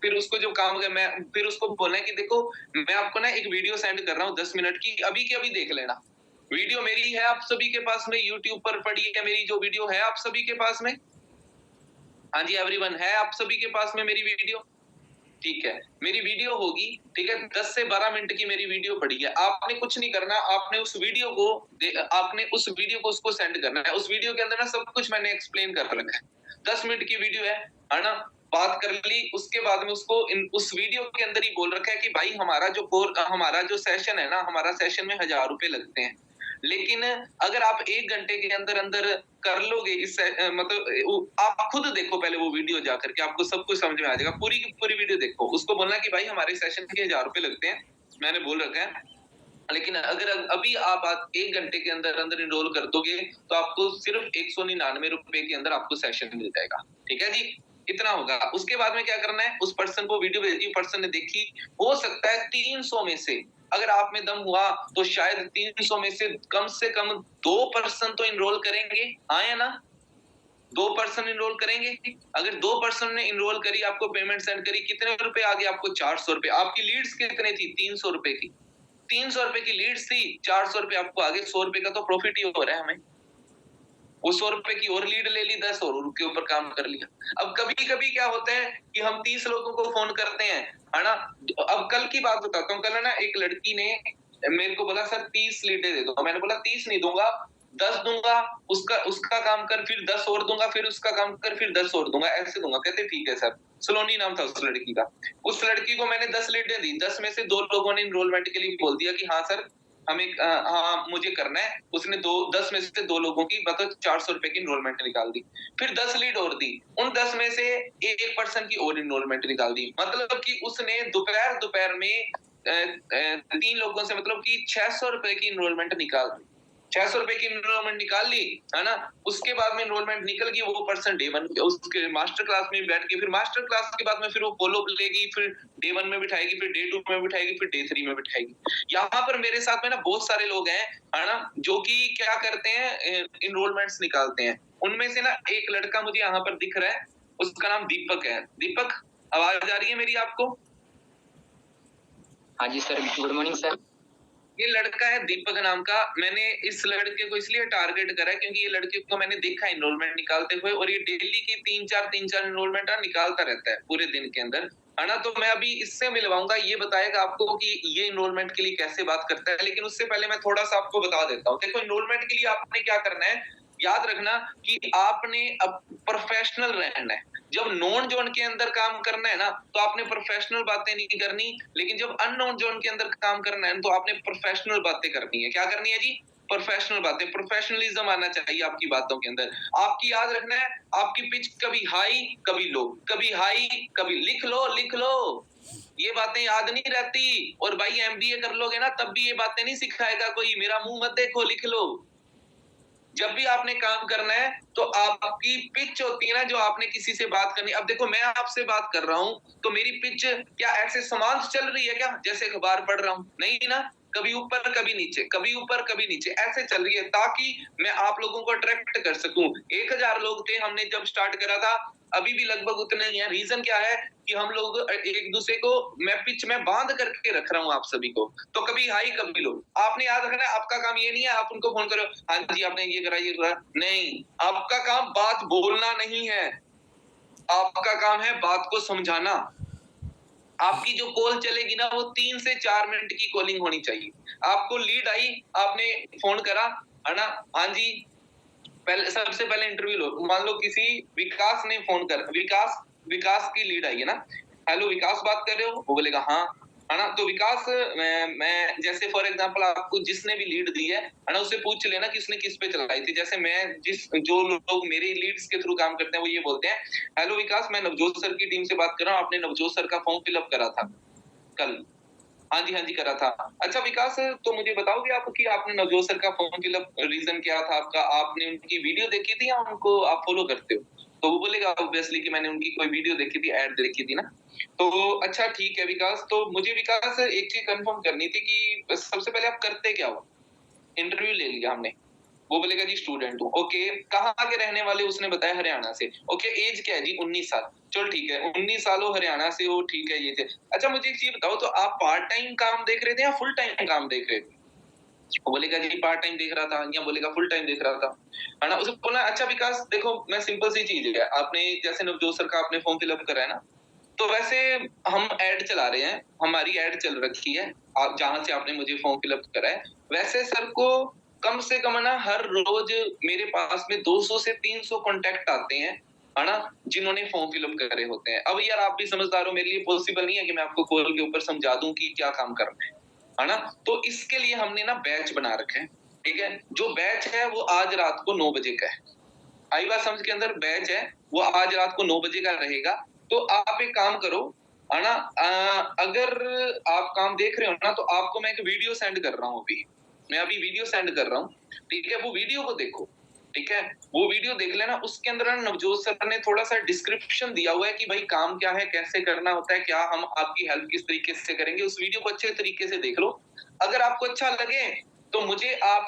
फिर उसको जो काम है, मैं फिर उसको बोलना है कि देखो मैं आपको ना एक वीडियो सेंड कर रहा हूँ 10 मिनट की, अभी के अभी देख लेना। वीडियो मेरी है, आप सभी के पास में यूट्यूब पर पड़ी है मेरी जो वीडियो है आप सभी के पास में। हाँ जी एवरीवन, है आप सभी के पास में मेरी वीडियो? ठीक है, मेरी वीडियो होगी, ठीक है, 10 से 12 मिनट की मेरी वीडियो पड़ी है। आपने कुछ नहीं करना, आपने उस वीडियो को उसको सेंड करना है। उस वीडियो के अंदर ना सब कुछ मैंने एक्सप्लेन कर रखा है। 10 मिनट की वीडियो है ना? बात कर ली, उसके बाद में उसको उस वीडियो के अंदर ही बोल रखा है कि भाई हमारा जो सेशन है ना, हमारा सेशन में 1000 रुपए लगते हैं। लेकिन अगर आप 1 घंटे के अंदर-अंदर कर लोगे मतलब आप खुद देखो पहले वो वीडियो जा करके, आपको सब कुछ समझ में आ जाएगा। पूरी की पूरी वीडियो देखो। उसको बोलना कि भाई हमारे सेशन के 1000 रुपए लगते हैं, मैंने बोल रखा है। लेकिन अगर अभी आप 1 घंटे के अंदर-अंदर एनरोल कर दोगे, तो आपको सिर्फ 199 रुपए के अंदर आपको सेशन मिल जाएगा। ठीक है जी? इतना होगा। उसके बाद में क्या करना है, उस पर्सन को वीडियो भेजी, पर्सन ने देखी, हो सकता है 300 में से अगर आप में दम हुआ तो शायद 300 में से कम 2 पर्सन तो एनरोल करेंगे, हाँ या ना? 2 पर्सन एनरोल करेंगे। अगर 2 पर्सन ने एनरोल करी, आपको पेमेंट सेंड करी, कितने रुपए आ गए आपको? 400 रुपए। आपकी लीड्स कितनी थी? 300 रुपए की। 300 रुपए की लीड्स थी, 400 रुपए आपको आगे, 100 रुपए का तो प्रॉफिट ही हो रहा है हमें। वो 100 रुपए की और लीड ले ली, 10 और उनके ऊपर काम कर लिया। अब कभी-कभी क्या होता है कि हम 30 लोगों को फोन करते हैं, है ना? अब कल की बात बताता हूँ। कल है ना एक लड़की ने मेरे को बोला सर 30 लीडें दे दो। मैंने बोला 30 नहीं दूँगा, 10 दूँगा, उसका उसका काम कर, फिर 10 और दूँगा, फिर उसका काम कर, फिर 10 और दूँगा, ऐसे दूँगा। कहते ठीक है सर। सलोनी नाम था उस लड़की का। उस लड़की को मैंने 10 लीडें दी, 10 में से 2 लोगों ने एनरोलमेंट के लिए बोल दिया कि हाँ सर, हमें हाँ मुझे करना है। उसने 10 में से 2 लोगों की मतलब 400 रुपए की एनरोलमेंट निकाल दी। फिर 10 लीड और दी, उन 10 में से एक पर्सन की और एनरोलमेंट निकाल दी। मतलब कि उसने दोपहर में 3 लोगों से मतलब कि 600 रुपए की एनरोलमेंट निकाल दी। 600 रुपए की एनरोलमेंट निकाल ली, है ना? उसके बाद में एनरोलमेंट निकल गई, वो पर्सन डे 1 उसके मास्टर क्लास में बैठ के, फिर मास्टर क्लास के बाद में फिर वो फॉलो लेगी, फिर डे 1 में बिठाएगी, फिर डे 2 में बिठाएगी, फिर डे 3 में बिठाएगी। यहाँ पर मेरे साथ में ना बहुत सारे लोग हैं, है ना, जो कि क्या करते हैं, एनरोलमेंट्स निकालते हैं। उनमें से ना एक लड़का मुझे यहाँ पर दिख रहा है, उसका नाम दीपक है। दीपक, आवाज आ रही है मेरी आपको? हाँ जी सर, गुड मॉर्निंग सर। ये लड़का है दीपक नाम का। मैंने इस लड़के को इसलिए टारगेट करा है क्योंकि ये लड़के को मैंने देखा एनरोलमेंट निकालते हुए, और ये डेली की 3-4 एनरोलमेंट निकालता रहता है पूरे दिन के अंदर, है ना। तो मैं अभी इससे मिलवाऊंगा, ये बताएगा आपको कि ये एनरोलमेंट के लिए कैसे बात करता है। लेकिन उससे पहले मैं थोड़ा सा आपको बता देता हूँ। देखो, एनरोलमेंट के लिए आपने क्या करना है, याद रखना कि आपने अब प्रोफेशनल रहना है। जब नॉन जोन के अंदर काम करना है ना, तो आपने प्रोफेशनल बातें नहीं करनी। लेकिन जब अननोन जोन के अंदर काम करना है तो आपने प्रोफेशनल बातें करनी है। क्या करनी है जी? प्रोफेशनल बातें। प्रोफेशनलिज्म आना चाहिए आपकी बातों के अंदर। आपकी याद रखना है, आपकी पिच कभी हाई कभी लो, कभी हाई कभी, लिख लो लिख लो। ये बातें याद नहीं रहती। और भाई एमबीए कर लोगे ना, तब भी ये बातें नहीं सिखाएगा कोई। मेरा मुंह मत देखो, लिख लो। जब भी आपने काम करना है तो आपकी पिच होती है ना, जो आपने किसी से बात करनी। अब देखो, मैं आपसे बात कर रहा हूं तो मेरी पिच क्या ऐसे समान चल रही है क्या, जैसे अखबार पढ़ रहा हूं? नहीं ना, कभी ऊपर कभी नीचे, कभी ऊपर कभी नीचे, ऐसे चल रही है, ताकि मैं आप लोगों को अट्रैक्ट कर सकूं। 1000 लोग थे हमने जब स्टार्ट करा था, अभी भी लगभग उतने ही है। रीजन क्या है कि हम लोग एक दूसरे को, मैं पिच में बांध करके रख रहा हूँ आप सभी को। तो कभी हाई कभी लो। आपने याद रखना है, आपका काम ये नहीं है आप उनको फोन करो, हाँ जी आपने ये करा ये करा। नहीं, आपका काम बात बोलना नहीं है, आपका काम है बात को समझाना। आपकी जो कॉल चलेगी ना, वो 3 से 4 मिनट की कॉलिंग होनी चाहिए। आपको लीड आई, आपने फोन करा, है ना, हाँ जी, पहले सबसे पहले इंटरव्यू लो। मान लो किसी विकास ने फोन कर, विकास की लीड आई है ना, हेलो विकास बात कर रहे हो? वो बोलेगा हाँ, है ना। तो विकास, मैं जैसे फॉर एग्जांपल आपको जिसने भी लीड दी है ना, उससे पूछ लेना कि उसने किस पे चलाई थी। जैसे मैं जो लोग मेरे लीड्स के थ्रू काम करते हैं, वो ये बोलते हैं, हेलो विकास, मैं नवजोत सर की टीम से बात कर रहा हूँ, आपने नवजोत सर का फॉर्म फिलअप करा था कल। हाँ जी करा था। अच्छा विकास, तो मुझे बताओगे आप कि आपने नवजोत सर का फॉर्म फिलअप, रीजन क्या था आपका? आपने उनकी वीडियो देखी थी या उनको आप फॉलो करते हो? तो वो बोलेगा ऑब्वियसली कि मैंने उनकी कोई वीडियो देखी थी, ऐड देखी थी ना। तो अच्छा ठीक है विकास, तो मुझे विकास एक चीज कंफर्म करनी थी कि सबसे पहले आप करते क्या हो? इंटरव्यू ले लिया हमने, वो बोलेगा जी स्टूडेंट हूँ। ओके, कहाँ के रहने वाले? उसने बताया हरियाणा से। ओके, एज क्या है जी? 19 साल। चलो ठीक है, 19 साल हो, हरियाणा से हो, ठीक है ये थे। अच्छा मुझे एक चीज बताओ, तो आप पार्ट टाइम काम देख रहे थे या फुल टाइम काम देख रहे थे? वो बोलेगा जी पार्ट टाइम देख रहा था, या बोलेगा फुल टाइम देख रहा था, है ना। उसे बोला अच्छा विकास देखो, मैं सिंपल सी चीज है, आपने जैसे नवजोत सर का आपने फॉर्म फिलअप करा है ना, तो वैसे हम ऐड चला रहे हैं, हमारी ऐड चल रखी है, आप जहां से आपने मुझे फॉर्म फिलअप करा है, वैसे सर को कम से कम ना हर रोज मेरे पास में 200 से 300 कॉन्टेक्ट आते हैं, है ना, जिन्होंने फॉर्म फिलअप करे होते हैं। अब यार आप भी समझदार हो, मेरे लिए पॉसिबल नहीं है कि मैं आपको कॉल के ऊपर समझा दूं कि क्या काम करना है ना। तो इसके लिए हमने ना बैच बना रखे हैं, ठीक है। जो बैच है वो आज रात को 9 बजे का है। आई बात समझ के अंदर? बैच है वो आज रात को 9 बजे का रहेगा। तो आप एक काम करो, है ना, अगर आप काम देख रहे हो ना, तो आपको मैं एक वीडियो सेंड कर रहा हूँ अभी। मैं अभी वीडियो सेंड कर रहा हूँ, ठीक है। वो वीडियो को देखो, ठीक है। वो वीडियो देख लेना, उसके अंदर नवजोत सर ने थोड़ा सा डिस्क्रिप्शन दिया हुआ है कि भाई काम क्या है, कैसे करना होता है, क्या हम आपकी हेल्प किस तरीके से करेंगे। उस वीडियो को अच्छे तरीके से देख लो। अगर आपको अच्छा लगे तो मुझे आप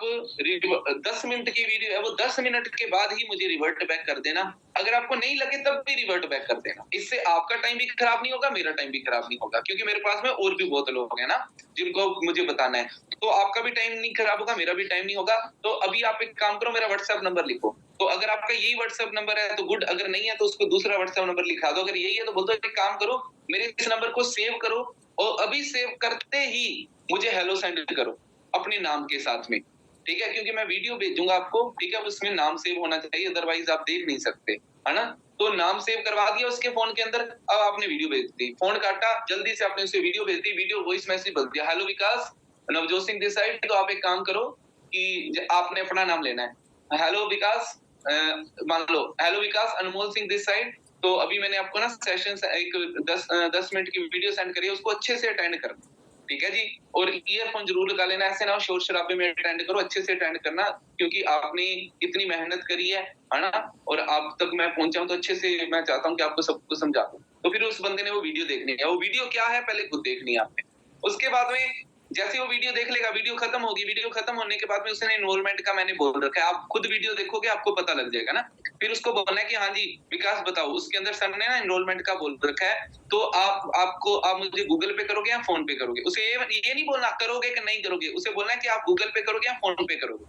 10 मिनट की वीडियो है, वो 10 मिनट के बाद ही मुझे रिवर्ट बैक कर देना। अगर आपको नहीं लगे तब भी रिवर्ट बैक कर देना। इससे आपका टाइम भी खराब नहीं होगा, मेरा टाइम भी खराब नहीं होगा, क्योंकि मेरे पास में और भी बहुत लोग हैं ना जिनको मुझे बताना है। तो आपका भी टाइम नहीं खराब होगा, मेरा भी टाइम नहीं होगा। तो अभी आप एक काम करो, मेरा व्हाट्सएप नंबर लिखो। तो अगर आपका यही व्हाट्सएप नंबर है तो गुड, अगर नहीं है तो उसको दूसरा व्हाट्सएप नंबर लिखा दो। अगर यही है तो बोल दो एक काम करो, मेरे इस नंबर को सेव करो, और अभी सेव करते ही मुझे हेलो सेंड करो अपने नाम के साथ में, ठीक है। क्योंकि मैं वीडियो भेजूंगा आपको, ठीक है, उसमें नाम सेव होना चाहिए, अदरवाइज आप देख नहीं सकते, है ना। तो नाम सेव करवा दिया उसके फोन के अंदर। अब आपने वीडियो भेज दी, फोन काटा, जल्दी से आपने उसे वीडियो भेज दी, वीडियो वॉइस मैसेज भेज दिया, hello Vikas, Navjot Singh this side. तो आप एक काम करो कि आपने अपना नाम लेना है, हेलो विकास, मान लो hello Vikas, Anmol Singh this side. तो अभी मैंने आपको ना सेशन एक 10 मिनट की वीडियो सेंड करी है, उसको अच्छे से अटेंड करना, ठीक है जी। और ईयरफोन जरूर लगा लेना, ऐसे ना शोर शराबे में अटेंड करो, अच्छे से अटेंड करना, क्योंकि आपने इतनी मेहनत करी है ना, और आप तक मैं पहुंचा हूं, तो अच्छे से मैं चाहता हूं कि आपको सब कुछ समझा दूं। तो फिर उस बंदे ने वो वीडियो देखनी है, वो वीडियो क्या है पहले खुद देखनी है आपने। उसके बाद में जैसे वो वीडियो देख लेगा, वीडियो खत्म होगी, वीडियो खत्म होने के बाद में उसने एनरोलमेंट का मैंने बोल रखा है, आप खुद वीडियो देखोगे आपको पता लग जाएगा ना। फिर उसको बोलना है कि हाँ जी विकास बताओ, उसके अंदर सर ने ना एनरोलमेंट का बोल रखा है, तो आप मुझे गूगल पे करोगे या फोन पे करोगे। उसे ये नहीं बोलना करोगे कि नहीं करोगे, उसे बोलना है कि आप गूगल पे करोगे या फोन पे करोगे,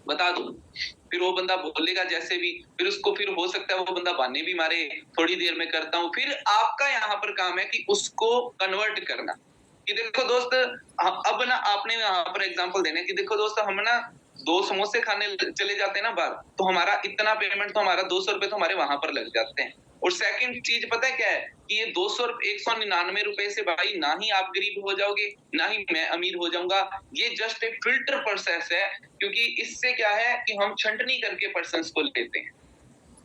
बता दो। फिर वो बंदा बोलेगा जैसे भी, फिर उसको फिर हो सकता है वो बंदा बहाने भी मारे, थोड़ी देर में करता हूँ। फिर आपका यहाँ पर काम है कि उसको कन्वर्ट करना कि देखो दोस्त, अब ना आपने यहाँ पर एग्जांपल देना है कि देखो दोस्त, हम ना 2 समोसे खाने चले जाते हैं ना बाहर, तो हमारा इतना पेमेंट तो हमारा 200 रुपए तो हमारे वहां पर लग जाते हैं। और सेकंड चीज पता है क्या है कि ये 200 199 रुपए से भाई ना ही आप गरीब हो जाओगे, ना ही मैं अमीर हो जाऊंगा। ये जस्ट एक फिल्टर प्रोसेस है, क्योंकि इससे क्या है कि हम छंटनी करके पर्सन्स को लेते हैं,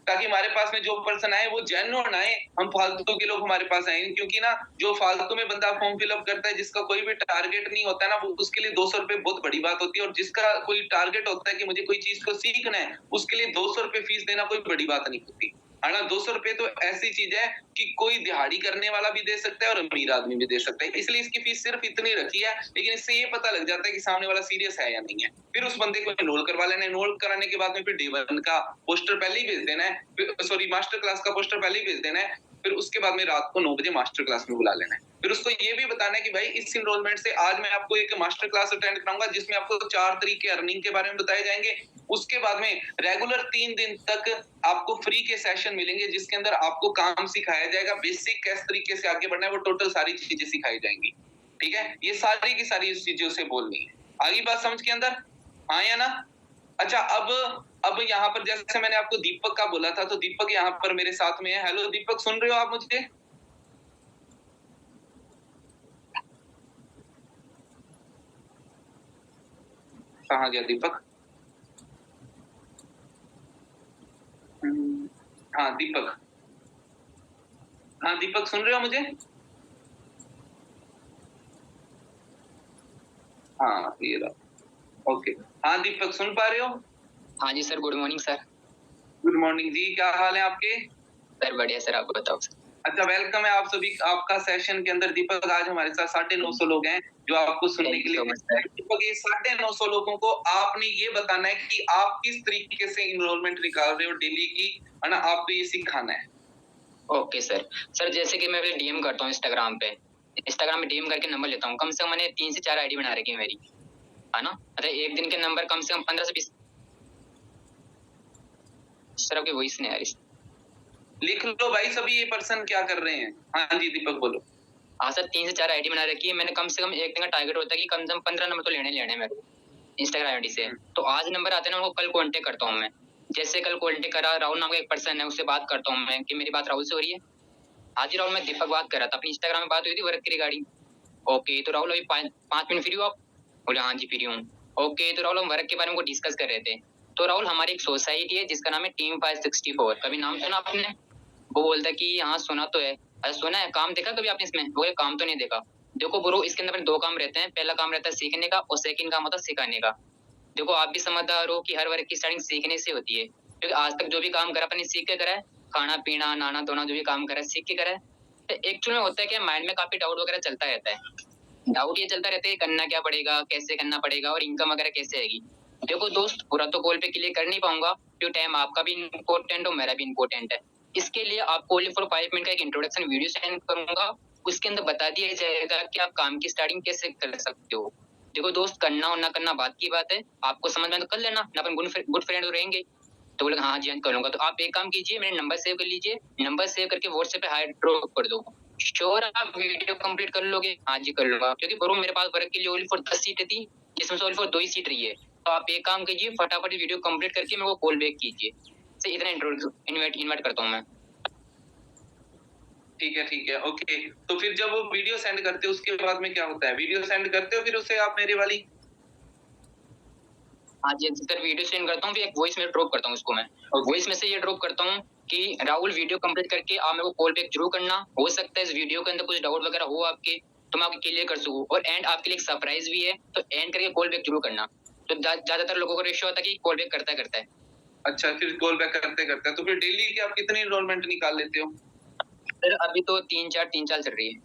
ताकि हमारे पास में जो पर्सन आए वो जेन्युइन आए, हम फालतू के लोग हमारे पास आए। क्योंकि ना जो फालतू में बंदा फॉर्म फिलअप करता है, जिसका कोई भी टारगेट नहीं होता है ना, वो उसके लिए 200 रुपए बहुत बड़ी बात होती है। और जिसका कोई टारगेट होता है कि मुझे कोई चीज को सीखना है, उसके लिए 200 रुपए फीस देना कोई बड़ी बात नहीं होती है ना। 200 रुपए तो ऐसी चीज है कि कोई दिहाड़ी करने वाला भी दे सकता है और अमीर आदमी भी दे सकता है, इसलिए इसकी फीस सिर्फ इतनी रखी है। लेकिन इससे ये पता लग जाता है कि सामने वाला सीरियस है या नहीं है। फिर उस बंदे को एनरोल करवा लेना है, एनरोल कराने के बाद में फिर डे 1 का पोस्टर पहले ही भेज देना है, सॉरी मास्टर क्लास का पोस्टर पहले ही भेज देना है। फिर उसके बाद में रात को 9 बजे मास्टर क्लास में बुला लेना है। फिर उसको ये भी बताना है कि भाई इस एनरोलमेंट से आज मैं आपको एक मास्टर क्लास अटेंड कराऊंगा, जिसमें आपको 4 तरीके अर्निंग के बारे में बताए जाएंगे। उसके बाद में रेगुलर 3 दिन तक आपको फ्री के सेशन मिलेंगे, जिसके अंदर आपको काम सिखाया जाएगा, बेसिक किस तरीके से आगे बढ़ना है वो टोटल सारी चीजें सिखाई जाएंगी। ठीक है, ये सारी की सारी चीजें उसे बोलनी है। आगे बात समझ के अंदर, हाँ या ना? अच्छा, अब यहाँ पर जैसे मैंने आपको दीपक का बोला था, तो दीपक यहाँ पर मेरे साथ में है। हेलो दीपक, सुन रहे हो आप मुझे? कहाँ गया दीपक? हाँ दीपक, हाँ दीपक सुन रहे हो मुझे? हाँ ये रहा, ओके। हाँ दीपक सुन पा रहे हो? हाँ जी sir, good morning sir. Good morning जी, क्या हाल है आपके? सर बढ़िया सर, आप बताओ सर। अच्छा, वेलकम है आप सभी आपका सेशन के अंदर। दीपक आज हमारे साथ 950 लोग हैं जो आपको सुनने के लिए। दीपक, ये 950 लोगों को आपने ये बताना है कि आप किस तरीके से एनरोलमेंट निकाल रहे हो डेली की, है ना, आपको ये सिखाना है। Okay sir. सर जैसे कि मैं डीएम करता हूँ इंस्टाग्राम पे, इंस्टाग्राम में डीएम करके नंबर लेता हूँ। कम से कम मैंने 3 से 4 आईडी बना रखी है मेरी, है ना। मतलब एक दिन के नंबर कम से कम 15 से 20। सर आपकी वॉइस नहीं आ रही। लिख लो भाई सभी ये पर्सन क्या कर रहे हैं। हाँ जी दीपक बोलो। हाँ सर, 3 से 4 आईडी बना रखी है मैंने। कम से कम एक दिन का टारगेट होता है कि कम से कम 15 नंबर तो लेने मेरे को इंस्टाग्राम आईडी से। तो आज नंबर आते हैं ना, उनको कल कॉन्टेक्ट करता हूँ मैं। जैसे कल कॉन्टेक्ट करा, राहुल नाम का एक पर्सन है, उससे बात करता हूँ मैं कि मेरी बात राहुल से हो रही है। हाँ जी राहुल, मैं दीपक बात कर रहा था, अपनी इंस्टाग्राम में बात हुई थी वर्क की रिगार्डिंग। ओके, तो राहुल अभी 5 मिनट फ्री हो आप? बोले हाँ जी फ्री हूँ। ओके, तो राहुल हम वर्क के बारे में डिस्कस कर रहे थे। तो राहुल हमारी एक सोसाइटी है जिसका नाम है टीम 564। कभी नाम सुना आपने? वो बोलता है कि हाँ सुना तो है। अरे सुना है, काम देखा कभी आपने इसमें? बोले काम तो नहीं देखा। देखो ब्रो, इसके अंदर 2 काम रहते हैं। पहला काम रहता है सीखने का, और सेकंड काम होता है सिखाने का। देखो आप भी समझदार हो कि हर वर्क की स्टार्टिंग सीखने से होती है, क्योंकि आज तक जो भी काम करा अपने सीख के करा है। खाना पीना नहाना धोना जो भी काम करा है सीख के करा है। तो एक्चुअल में होता है कि माइंड में काफी डाउट वगैरह चलता रहता है। डाउट ये चलता रहता है करना क्या पड़ेगा, कैसे करना पड़ेगा, और इनकम वगैरह कैसे आएगी। देखो दोस्त, पूरा तो कॉल पे क्लियर कर नहीं पाऊंगा, क्योंकि टाइम आपका भी इम्पोर्टेंट और मेरा भी इम्पोर्टेंट है। इसके लिए आपको ओनली फॉर 5 मिनट का एक इंट्रोडक्शन वीडियो सेंड करूंगा। उसके अंदर बता दिया जाएगा कि आप काम की स्टार्टिंग कैसे कर सकते हो। देखो दोस्त, करना और ना करना बात की बात है। आपको समझ में तो कर लेना, ना अपन गुड फ्रेंड रहेंगे। तो बोले हाँ जी हाँ करूंगा। तो आप एक काम कीजिए, मेरे नंबर सेव कर लीजिए। नंबर सेव करके व्हाट्सएप पे हाई ड्रॉप कर दो। श्योर आप वीडियो कंप्लीट कर लोगे? हाँ जी कर लूंगा, क्योंकि ब्रो मेरे पास वर्क के लिए ओनली फॉर 10 सीटें थी, जिसमें से ओनली फॉर 2 ही सीट रही है। तो आप एक काम कीजिए, फटाफट वीडियो कंप्लीट करके मेरे को कॉल बैक कीजिए। से इतना इन्वाइट करता हूँ मैं। ठीक है, ओके। तो फिर जब वो वीडियो सेंड करते हो उसके बाद में क्या होता है? वीडियो सेंड करते हो फिर उसे आप मेरे वाली? हाँ जी सर, वीडियो सेंड करता हूँ, फिर एक वॉइस में ड्रॉप करता हूँ उसको मैं। वॉइस में से ये ड्रॉप करता हूँ कि राहुल वीडियो कंप्लीट करके आप मेरे को कॉल बैक जरूर करना। हो सकता है इस वीडियो के अंदर कुछ डाउट वगैरह हो आपके, तो मैं आपको क्लियर कर सकूँ। और एंड आपके लिए एक सरप्राइज भी है, तो एंड करके कॉल बैक जरूर करना। तो ज्यादातर लोगों का रेशियो होता है कि कॉल बैक करता है। अच्छा, फिर कॉल बैक करते तो फिर डेली की आप कितनी एनरोलमेंट निकाल लेते हो? सर अभी तो 3-4 चल रही है।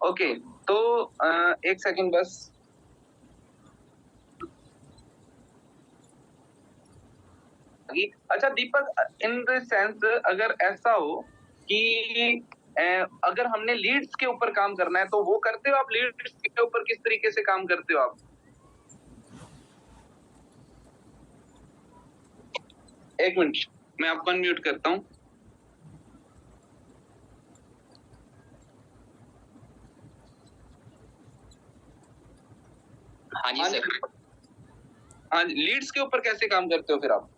ओके, तो 1 सेकंड बस। अच्छा दीपक, इन द सेंस अगर ऐसा हो कि अगर हमने लीड्स के ऊपर काम करना है, तो वो करते हो आप? लीड्स के ऊपर किस तरीके से काम करते हो आप? एक मिनट, मैं आपको अनम्यूट करता हूँ। हाँ जी सर। हाँ जी, लीड्स के ऊपर कैसे काम करते हो फिर आप?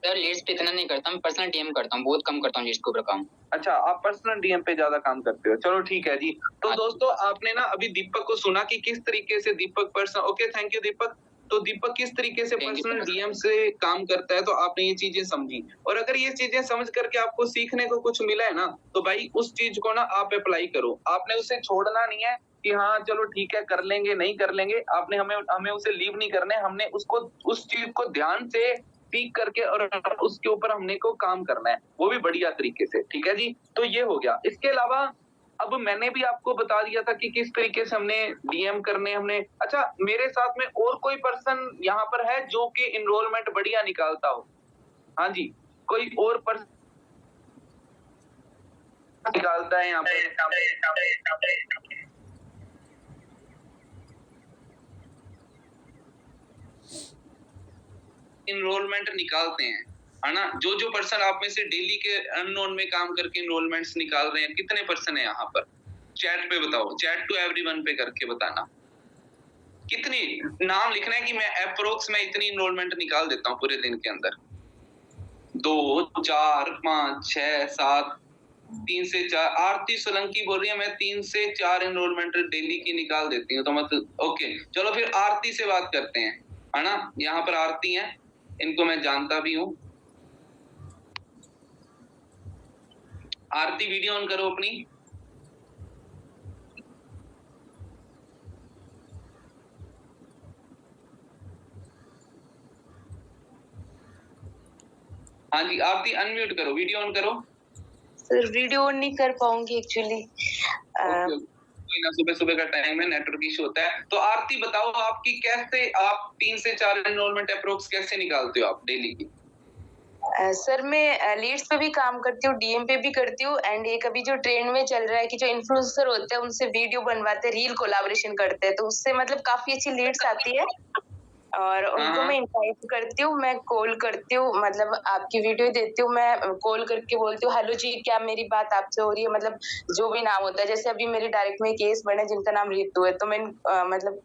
सर लीड्स पे इतना नहीं करता, मैं पर्सनल डीएम करता हूँ, बहुत कम करता हूँ लीड्स के ऊपर काम। अच्छा, आप पर्सनल डीएम पे ज़्यादा काम करते हो। चलो ठीक है जी। तो हाँ। दोस्तों आपने ना अभी दीपक को सुना कि किस तरीके से दीपक ओके, थैंक यू दीपक। तो दीपक किस तरीके से Thank you, personal sir. DM से काम करता है, तो आपने ये चीज़ें समझी। और अगर ये चीज़ें समझ करके आपको सीखने को कुछ मिला है ना, तो भाई उस चीज़ को ना आप अप्लाई करो। आपने उसे छोड़ना नहीं है कि हाँ, चलो ठीक है, कर लेंगे, नहीं कर लेंगे। आपने हमें उसे लीव नहीं करना है। हमने उसको उस चीज़ को ध्यान से सीख करके और उसके ऊपर हमने को काम करना है, वो भी बढ़िया तरीके से, ठीक है जी? तो ये हो गया। इसके अलावा अब मैंने भी आपको बता दिया था कि किस तरीके से हमने डीएम करने हमने। अच्छा, मेरे साथ में और कोई पर्सन यहाँ पर है जो कि एनरोलमेंट बढ़िया निकालता हो? हाँ जी, कोई और पर्सन निकालता है यहाँ पे? एनरोलमेंट निकालते हैं, है ना? जो पर्सन आप में से डेली के अननोन में काम करके एनरोलमेंट्स निकाल रहे हैं, कितने पर्सन है यहाँ पर? चैट पे बताओ, चैट टू एवरीवन पे करके बताना। कितनी? नाम लिखना है कि मैं एप्रोक्स में इतनी एनरोलमेंट निकाल देता हूँ पूरे दिन के अंदर। 2, 4, 5, 6, 7, 3 से 4। आरती सोलंकी बोल रही है मैं 3 से 4 एनरोलमेंट डेली की निकाल देती हूँ, तो मतलब ओके, चलो फिर आरती से बात करते हैं, है ना? यहाँ पर आरती है, इनको मैं जानता भी हूँ। आरती वीडियो ऑन करो अपनी। हाँ जी, आरती अनम्यूट करो, वीडियो ऑन करो। सर वीडियो ऑन नहीं कर पाऊंगी एक्चुअली। कोई ना, सुबह-सुबह का टाइम है, नेटवर्क इश्यू होता है। तो आरती बताओ आपकी कैसे आप 3 से 4 एनरोलमेंट अप्रोक्स कैसे निकालते हो आप डेली की? सर मैं लीड्स पे भी काम करती हूँ, डीएम पे भी करती हूँ एंड एक अभी जो ट्रेंड में चल रहा है कि जो इन्फ्लुएंसर होते हैं उनसे वीडियो बनवाते हैं, रील कोलैबोरेशन करते हैं, तो उससे मतलब काफी अच्छी लीड्स आती है और उनको मैं इनवाइट करती हूँ, मैं कॉल करती हूँ, मतलब आपकी वीडियो देती हूँ, मैं कॉल करके बोलती हूँ हेलो जी, क्या मेरी बात आपसे हो रही है? मतलब जो भी नाम होता है, जैसे अभी मेरे डायरेक्ट में केस बने जिनका नाम रितु है, तो मैं मतलब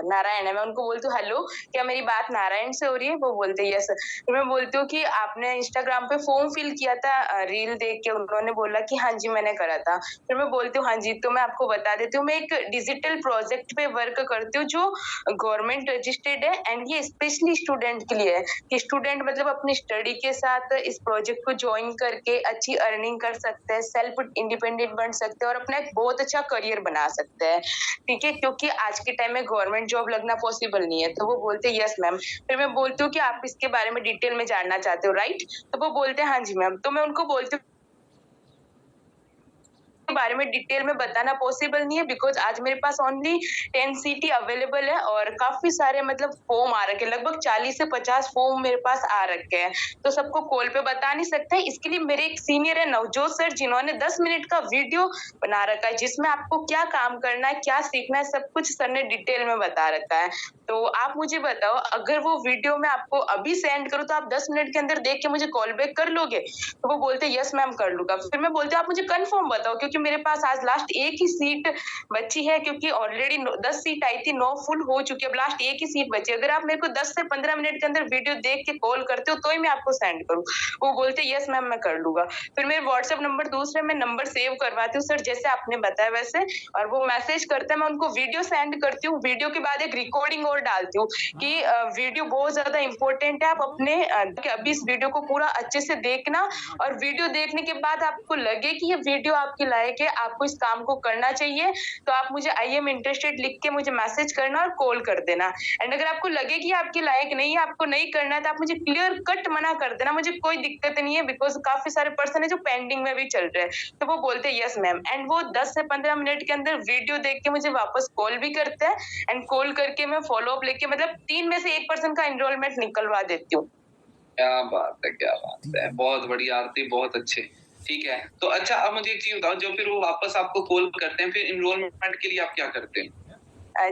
नारायण है, मैं उनको बोलती हूँ हेलो, क्या मेरी बात नारायण से हो रही है? वो बोलते हैं यस। फिर मैं बोलती हूँ कि आपने इंस्टाग्राम पे फॉर्म फिल किया था रील देख के, उन्होंने बोला कि हाँ जी मैंने करा था। फिर मैं बोलती हूँ हाँ जी, तो मैं आपको बता देती हूँ, मैं एक डिजिटल प्रोजेक्ट पे वर्क करती हूँ जो गवर्नमेंट रजिस्टर्ड है एंड ये स्पेशली स्टूडेंट के लिए है कि स्टूडेंट मतलब अपनी स्टडी के साथ इस प्रोजेक्ट को ज्वाइन करके अच्छी अर्निंग कर सकते हैं, सेल्फ इंडिपेंडेंट बन सकते हैं और अपना एक बहुत अच्छा करियर बना सकते हैं, ठीक है? क्योंकि आज के टाइम में गवर्नमेंट जॉब लगना पॉसिबल नहीं है, तो वो बोलते हैं यस मैम। फिर मैं बोलती हूँ कि आप इसके बारे में डिटेल में जानना चाहते हो, राइट? तो वो बोलते हैं हाँ जी मैम। तो मैं उनको बोलती हूँ के बारे में डिटेल में बताना पॉसिबल नहीं है बिकॉज आज मेरे पास ओनली 10 सीटी अवेलेबल है और काफी सारे मतलब फॉर्म आ रखे हैं, लगभग 40 से 50 फॉर्म मेरे पास आ रखे हैं, तो सबको कॉल पे बता नहीं सकते हैं। इसके लिए मेरे एक सीनियर है नवजोत सर, जिन्होंने 10 मिनट का वीडियो बना रखा है जिसमें आपको क्या काम करना है, क्या सीखना है, सब कुछ सर ने डिटेल में बता रखा है। तो आप मुझे बताओ, अगर वो वीडियो मैं आपको अभी सेंड करूँ तो आप 10 मिनट के अंदर देख के मुझे कॉल बैक कर लोगे? तो वो बोलते हैं यस मैम कर लूंगा। फिर मैं बोलती हूँ आप मुझे कंफर्म बताओ, क्योंकि मेरे पास आज लास्ट एक ही सीट बची है, क्योंकि ऑलरेडी 10 सीट आई थी, 9 फुल हो चुकी है, अब लास्ट एक ही सीट बची है। अगर आप मेरे को 10 से 15 मिनट के अंदर वीडियो देख के कॉल करते हो तो ही मैं आपको सेंड करूँ। वो बोलते यस मैम मैं कर लूंगा। फिर मेरे व्हाट्सएप नंबर दूसरे मैं नंबर सेव करवाती हूँ सर, जैसे आपने बताया वैसे, और वो मैसेज करते हैं, मैं उनको वीडियो सेंड करती हूँ, वीडियो के बाद एक रिकॉर्डिंग और डालती हूँ कि वीडियो बहुत ज्यादा इंपॉर्टेंट है, आप अपने अभी इस वीडियो को पूरा अच्छे से देखना और वीडियो देखने के बाद आपको लगे कि ये वीडियो आपके लायक है कि आपको इस काम को करना चाहिए, तो आप मुझे आई एम इंटरेस्टेड लिख के मुझे मैसेज करना और कॉल कर देना। एंड अगर आपको लगे कि आपके लायक नहीं है, आपको नहीं करना है, तो आप मुझे क्लियर कट मना कर देना, मुझे कोई दिक्कत नहीं है, बिकॉज़ काफ़ी सारे पर्सन है जो पेंडिंग में भी चल रहे हैं। तो वो बोलते हैं यस मैम, एंड वो 10 से 15 मिनट के अंदर वीडियो देख के मुझे वापस कॉल भी करते हैं, एंड कॉल करके मैं फॉलो अप लेके मतलब 3 में से 1 पर्सन का एनरोलमेंट निकलवा देती हूँ। क्या बात है, क्या बात है। बहुत बढ़िया आरती, बहुत अच्छे। ठीक है, तो अच्छा अब मुझे एक चीज़ बताओ, जो फिर वो वापस आपको कॉल करते हैं, फिर एनरोलमेंट के लिए आप क्या करते हैं?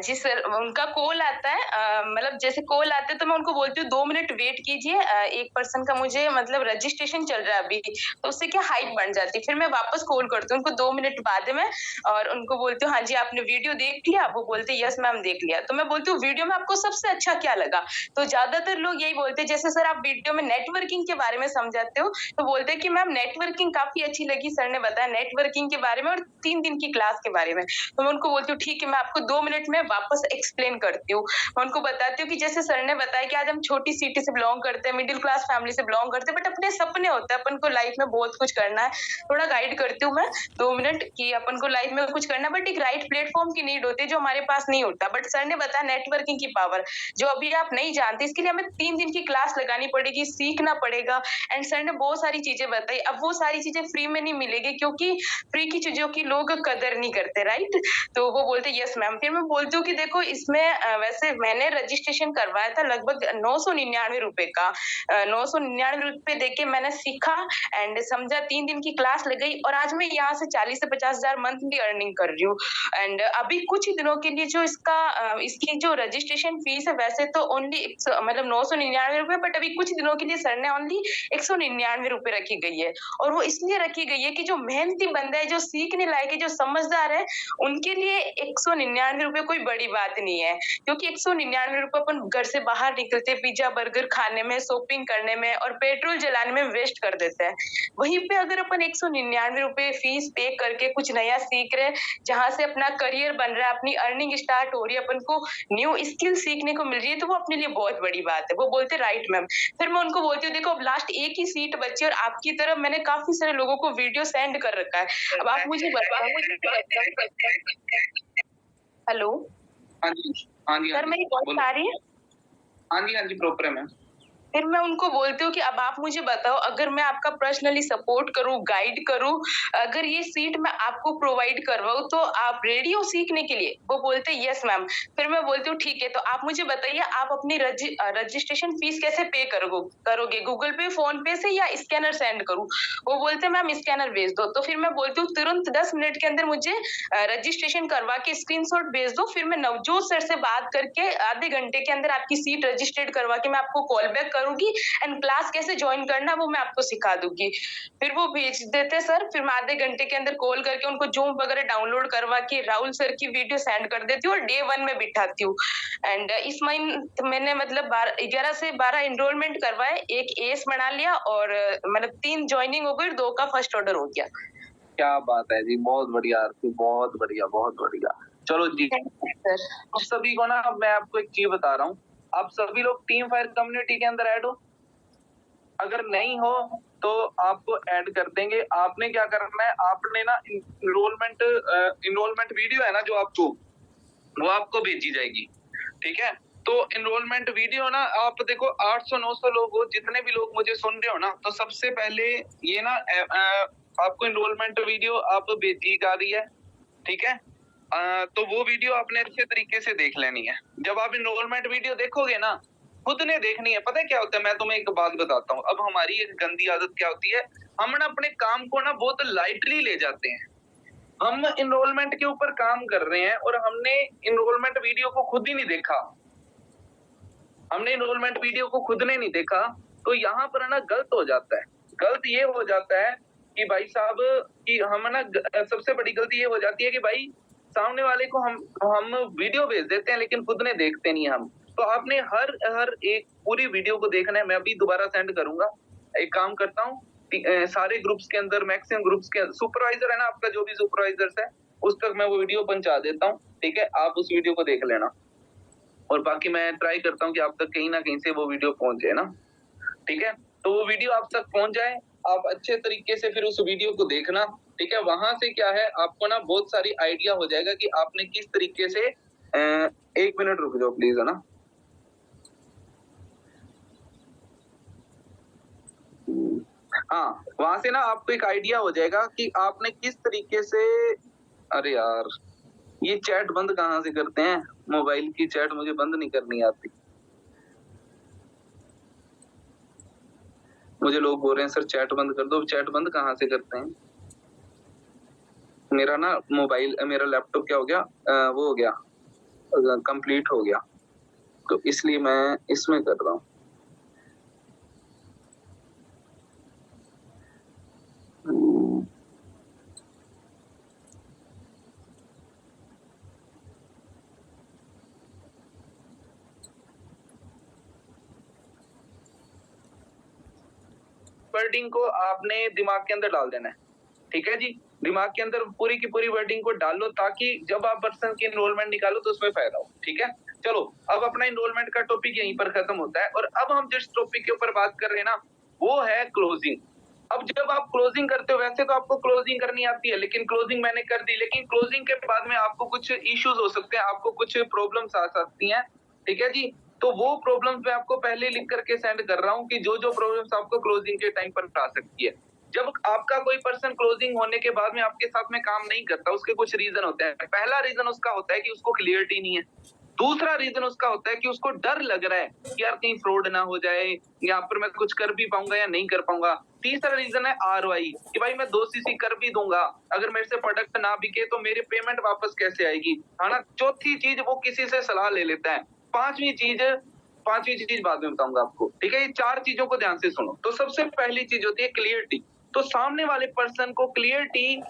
जी सर, उनका कॉल आता है, मतलब जैसे कॉल आता है तो मैं उनको बोलती हूँ 2 मिनट वेट कीजिए, एक पर्सन का मुझे मतलब रजिस्ट्रेशन चल रहा है अभी, तो उससे क्या हाइप बढ़ जाती है। फिर मैं वापस कॉल करती हूँ उनको 2 मिनट बाद में और उनको बोलती हूँ, हाँ जी, आपने वीडियो देख लिया? वो बोलते हैं, यस मैम देख लिया। तो मैं बोलती हूँ, वीडियो में आपको सबसे अच्छा क्या लगा? तो ज़्यादातर लोग यही बोलते हैं, जैसे सर आप वीडियो में नेटवर्किंग के बारे में समझाते हो, तो बोलते हैं कि मैम नेटवर्किंग काफ़ी अच्छी लगी, सर ने बताया नेटवर्किंग के बारे में और 3 दिन की क्लास के बारे में। तो मैं उनको बोलती हूँ, ठीक है, मैं आपको 2 मिनट में वापस एक्सप्लेन करती हूँ। मैं उनको बताती हूँ कि जैसे सर ने बताया कि आज हम छोटी सिटी से बिलॉन्ग करते हैं, मिडिल क्लास फैमिली से बिलॉन्ग करते हैं, बट अपने सपने होते हैं, अपन को लाइफ में बहुत कुछ करना है। थोड़ा गाइड करती हूँ मैं 2 मिनट कि अपन को लाइफ में कुछ करना है, बट एक राइट प्लेटफॉर्म की नीड होती है जो हमारे पास नहीं होता। बट सर ने बताया नेटवर्किंग की पावर, जो अभी आप नहीं जानते, इसके लिए हमें 3 दिन की क्लास लगानी पड़ेगी, सीखना पड़ेगा। एंड सर ने बहुत सारी चीजें बताई। अब वो सारी चीजें फ्री में नहीं मिलेगी, क्योंकि फ्री की चीजों की लोग कदर नहीं करते, राइट? तो वो बोलते यस मैम। फिर मैं बोलती हूँ कि देखो इसमें वैसे मैंने रजिस्ट्रेशन करवाया था लगभग 999 रुपए का। 999 रुपए देके मैंने सीखा एंड समझा, 3 दिन की क्लास लगाई और आज मैं यहाँ से 40 से 50,000 मंथली अर्निंग कर रही हूँ। एंड अभी कुछ ही दिनों के लिए जो इसकी जो रजिस्ट्रेशन फीस है, वैसे तो ओनली मतलब 999 रुपए, बट अभी कुछ दिनों के लिए सर ने ओनली 199 रुपए रखी गई है। और वो इसलिए रखी गई है कि जो मेहनती बंदा है, जो सीखने लायक है, जो समझदार है, उनके लिए 199 रुपए कोई बड़ी बात नहीं है, क्योंकि 199 रुपए अपन घर से बाहर निकलते पिज्जा बर्गर खाने में, शॉपिंग करने में और पेट्रोल जलाने में वेस्ट कर देते हैं। वहीं पे अगर अपन 199 रुपए फीस पे करके कुछ नया सीख रहे हैं, जहां से अपना करियर बन रहा है, अपनी अर्निंग स्टार्ट हो रही है, अपन को न्यू स्किल सीखने को मिल रही है, तो वो अपने लिए बहुत बड़ी बात है। वो बोलते राइट मैम। फिर मैं उनको बोलती हूँ, देखो अब लास्ट एक ही सीट बची और आपकी तरफ मैंने काफी सारे लोगों को वीडियो सेंड कर रखा है। अब आप मुझे बताओ। हेलो हाँ जी, हाँ जी, हाँ सर, जी, मेरी वॉइस बोलो। आ रही है? हाँ जी, हाँ जी, प्रॉपर है मैम। फिर मैं उनको बोलती हूँ कि अब आप मुझे बताओ, अगर मैं आपका पर्सनली सपोर्ट करूँ, गाइड करूँ, अगर ये सीट मैं आपको प्रोवाइड करवाऊँ, तो आप रेडी हो सीखने के लिए? वो बोलते हैं यस मैम। फिर मैं बोलती हूँ ठीक है, तो आप मुझे बताइए आप अपनी रजिस्ट्रेशन फीस कैसे पे करोगे? गूगल पे, फोन पे से या स्कैनर सेंड करूँ? वो बोलते हैं मैम स्कैनर भेज दो। तो फिर मैं बोलती हूँ तुरंत 10 मिनट के अंदर मुझे रजिस्ट्रेशन करवा के स्क्रीनशॉट भेज दो, फिर मैं नवजोत सर से बात करके आधे घंटे के अंदर आपकी सीट रजिस्टर्ड करवा के मैं आपको कॉल बैक करूंगी एंड क्लास कैसे ज्वाइन करना वो मैं आपको सिखा दूंगी। फिर वो भेज देते सर, फिर मैं आधे घंटे के अंदर कॉल करके उनको जूम वगैरह डाउनलोड करवा के राहुल सर की वीडियो सेंड कर देती हूँ और डे 1 में बिठाती हूँ। एंड इस मंथ मैंने मतलब 11 से 12 एनरोलमेंट करवाए, एक एस बना लिया और मतलब 3 ज्वाइनिंग हो गई, 2 का फर्स्ट ऑर्डर हो गया। क्या बात है जी, बहुत बढ़िया आरती, बहुत बढ़िया, बहुत बढ़िया। चलो जी, सर आप सभी को ना, अब मैं आपको एक चीज बता रहा हूँ, आप सभी लोग टीम फायर कम्युनिटी के अंदर ऐड हो। अगर नहीं हो तो आपको ऐड कर देंगे। आपने क्या करना है, आपने ना इनरोलमेंट वीडियो है ना जो आपको, वो आपको भेजी जाएगी, ठीक है? तो इनरोलमेंट वीडियो ना, आप देखो 800-900 लोग हो, जितने भी लोग मुझे सुन रहे हो ना, तो सबसे पहले ये ना आपको इनरोलमेंट वीडियो आप भेजी जा रही है, ठीक है? तो वो वीडियो आपने अच्छे तरीके से देख लेनी है। जब आप इनरोलमेंट वीडियो देखोगे ना, खुद ने देखनी है। पता है क्या होता है, मैं तुम्हें एक बात बताता हूँ। अब हमारी एक गंदी आदत क्या होती है, हम ना अपने काम को ना बहुत लाइटली ले जाते हैं। हम इनरोलमेंट के ऊपर काम कर रहे हैं और हमने इनरोलमेंट वीडियो को खुद ही नहीं देखा। हमने इनरोलमेंट वीडियो को खुद ने नहीं देखा, तो यहाँ पर ना गलत हो जाता है। गलत ये हो जाता है कि भाई साहब, कि हम ना सबसे बड़ी गलती ये हो जाती है कि भाई सामने वाले को हम वीडियो भेज देते हैं लेकिन खुद ने देखते नहीं हम। तो आपने हर एक पूरी वीडियो को देखना है। मैं अभी दोबारा सेंड करूंगा। एक काम करता हूँ, सारे ग्रुप्स के अंदर, मैक्सिमम ग्रुप्स के सुपरवाइजर है ना आपका, जो भी सुपरवाइजर्स है, उस तक मैं वो वीडियो पहुंचा देता हूँ, ठीक है? आप उस वीडियो को देख लेना और बाकी मैं ट्राई करता हूँ कि आप तक कहीं ना कहीं से वो वीडियो पहुंच जाए ना, ठीक है? तो वो वीडियो आप तक पहुंच जाए। आप अच्छे तरीके से फिर उस वीडियो को देखना, ठीक है? वहाँ से क्या है, आपको ना बहुत सारी आइडिया हो जाएगा कि आपने किस तरीके से 1 मिनट रुक जाओ प्लीज़, है ना? हाँ, वहाँ से ना आपको एक आइडिया हो जाएगा कि आपने किस तरीके से अरे यार! ये चैट बंद कहाँ से करते हैं? मोबाइल की चैट मुझे बंद नहीं करनी आती। मुझे लोग बोल रहे हैं सर चैट बंद कर दो, चैट बंद कहाँ से करते हैं? मेरा ना मेरा लैपटॉप क्या हो गया वो हो गया कंप्लीट हो गया। तो इसलिए मैं इसमें कर रहा हूँ। वर्डिंग को आपने दिमाग के अंदर डाल देना है, ठीक है जी? दिमाग के अंदर पूरी की पूरी वर्डिंग को डाल लो ताकि जब आप पर्सन की एनरोलमेंट निकालो तो उसमें फायदा हो, ठीक है? चलो, अब अपना एनरोलमेंट का टॉपिक यहीं पर खत्म होता है और अब हम जिस टॉपिक के ऊपर बात कर रहे हैं ना, वो है क्लोजिंग। अब जब आप क्लोजिंग करते हो, वैसे तो आपको क्लोजिंग करनी आती है, लेकिन क्लोजिंग मैंने कर दी, लेकिन क्लोजिंग के बाद में आपको कुछ इश्यूज हो सकते हैं, आपको कुछ प्रॉब्लम्स आ सकती हैं, ठीक है जी? तो वो प्रॉब्लम्स मैं आपको पहले लिख करके सेंड कर रहा हूँ कि जो प्रॉब्लम्स आपको क्लोजिंग के टाइम पर आ सकती है। जब आपका कोई पर्सन क्लोजिंग होने के बाद में आपके साथ में काम नहीं करता, उसके कुछ रीजन होते हैं। पहला रीजन उसका होता है कि उसको क्लियरिटी नहीं है। दूसरा रीजन उसका होता है कि उसको डर लग रहा है कि यार कहीं फ्रॉड ना हो जाए, यहाँ पर मैं कुछ कर भी पाऊंगा या नहीं कर पाऊंगा। तीसरा रीजन है ROI कि भाई मैं 2 CC कर भी दूंगा, अगर मेरे से प्रोडक्ट ना बिके तो मेरी पेमेंट वापस कैसे आएगी, है ना? चौथी चीज वो किसी से सलाह ले लेता है। पांचवी चीज बाद में बताऊंगा आपको, ठीक है? ये 4 चीजों को ध्यान से सुनो। तो सबसे पहली चीज होती है क्लियरिटी। तो सामने वाले पर्सन को क्लियरिटी,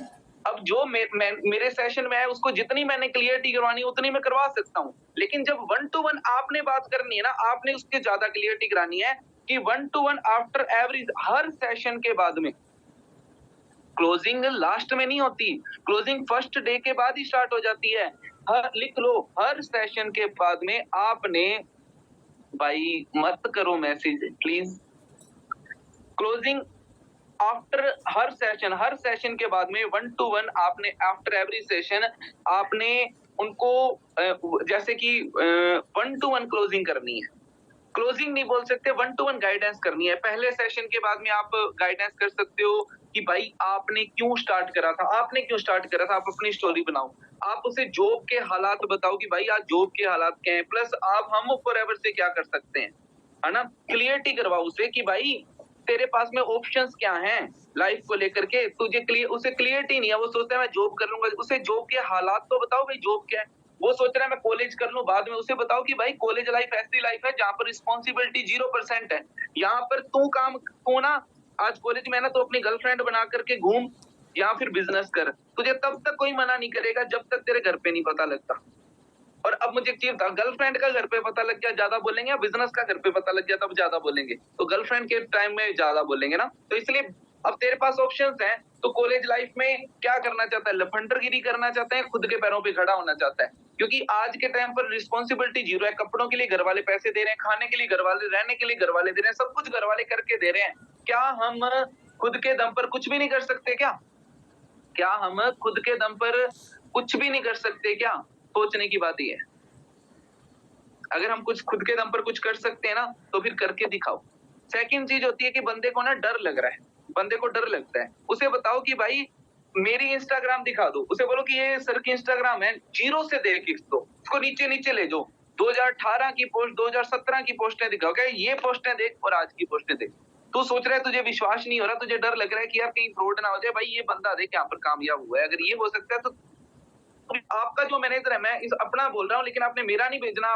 अब जो मेरे सेशन में है उसको जितनी मैंने क्लियरिटी करवानी है उतनी मैं करवा सकता हूँ, लेकिन जब 1 to 1 आपने बात करनी है ना, आपने उसके ज्यादा क्लियरिटी करानी है कि 1 to 1 after every, her session के बाद में। क्लोजिंग लास्ट में नहीं होती, क्लोजिंग फर्स्ट डे के बाद ही स्टार्ट हो जाती है। लिख लो, हर सेशन के बाद में आपने, भाई मत करो message please, closing after her session के बाद में 1 to 1 आपने आफ्टर एवरी सेशन आपने उनको जैसे कि 1 to 1 क्लोजिंग करनी है। क्लोजिंग नहीं बोल सकते, 1 to 1 गाइडेंस करनी है। पहले सेशन के बाद में आप गाइडेंस कर सकते हो कि भाई आपने क्यों स्टार्ट करा था, आप अपनी स्टोरी बनाओ। आप उसे जॉब के हालात बताओ कि भाई आज जॉब के हालात क्या हैं, प्लस आप हम फॉरएवर से क्या कर सकते हैं, है ना? क्लियरिटी करवाओ उसे कि भाई तेरे पास में ऑप्शंस क्या हैं लाइफ को लेकर के, उसे क्लियरिटी नहीं है, वो सोचता है मैं जॉब कर लूंगा। उसे जॉब के हालात तो बताओ भाई जॉब क्या है। वो सोच रहा है मैं कॉलेज कर लूं बाद में, उसे बताओ कि भाई कॉलेज लाइफ ऐसी लाइफ है जहाँ पर रिस्पॉन्सिबिलिटी 0% है। यहाँ पर तू ना आज कॉलेज में ना तो अपनी गर्लफ्रेंड बना करके घूम या फिर बिजनेस कर, तुझे तब तक कोई मना नहीं करेगा जब तक तेरे घर पे नहीं पता लगता। और अब मुझे एक चीज बता, गर्लफ्रेंड का घर पे पता लग गया ज्यादा बोलेंगे या बिजनेस का घर पे पता लग गया तब ज्यादा बोलेंगे? तो गर्लफ्रेंड के टाइम में ज्यादा बोलेंगे ना। तो इसलिए अब तेरे पास ऑप्शंस हैं, तो कॉलेज लाइफ में क्या करना चाहता है? लफंडरगिरी करना चाहता है, खुद के पैरों पे खड़ा होना चाहता है? क्योंकि आज के टाइम पर रिस्पॉन्सिबिलिटी 0 है। कपड़ों के लिए घर वाले पैसे दे रहे हैं, खाने के लिए घर वाले, रहने के लिए घर वाले दे रहे हैं, सब कुछ घर वाले करके दे रहे हैं। क्या हम खुद के दम पर कुछ भी नहीं कर सकते क्या? क्या हम खुद के दम पर कुछ भी नहीं कर सकते क्या? सोचने की बात ये है। अगर हम कुछ खुद के दम पर कुछ कर सकते हैं ना, तो फिर करके दिखाओ। सेकंड चीज होती है कि बंदे को ना डर लग रहा है, बंदे को डर लगता है, उसे बताओ कि भाई मेरी इंस्टाग्राम दिखा दो। उसे बोलो कि ये सर की इंस्टाग्राम है, 0 से देख इसको, उसको नीचे ले जाओ। 2018 की पोस्ट, 2017 की पोस्टें दिखाओ, क्या ये पोस्टें देख और आज की पोस्टें देख। तू सोच रहा है तुझे विश्वास नहीं हो रहा, तुझे डर लग रहा है कि यार कहीं फ्रॉड ना हो जाए, भाई ये बंदा देख यहाँ पर कामयाब हुआ है, अगर ये हो सकता है तो आपका जो मैनेजर है, मैं इस अपना बोल रहा हूँ, लेकिन आपने मेरा नहीं भेजना।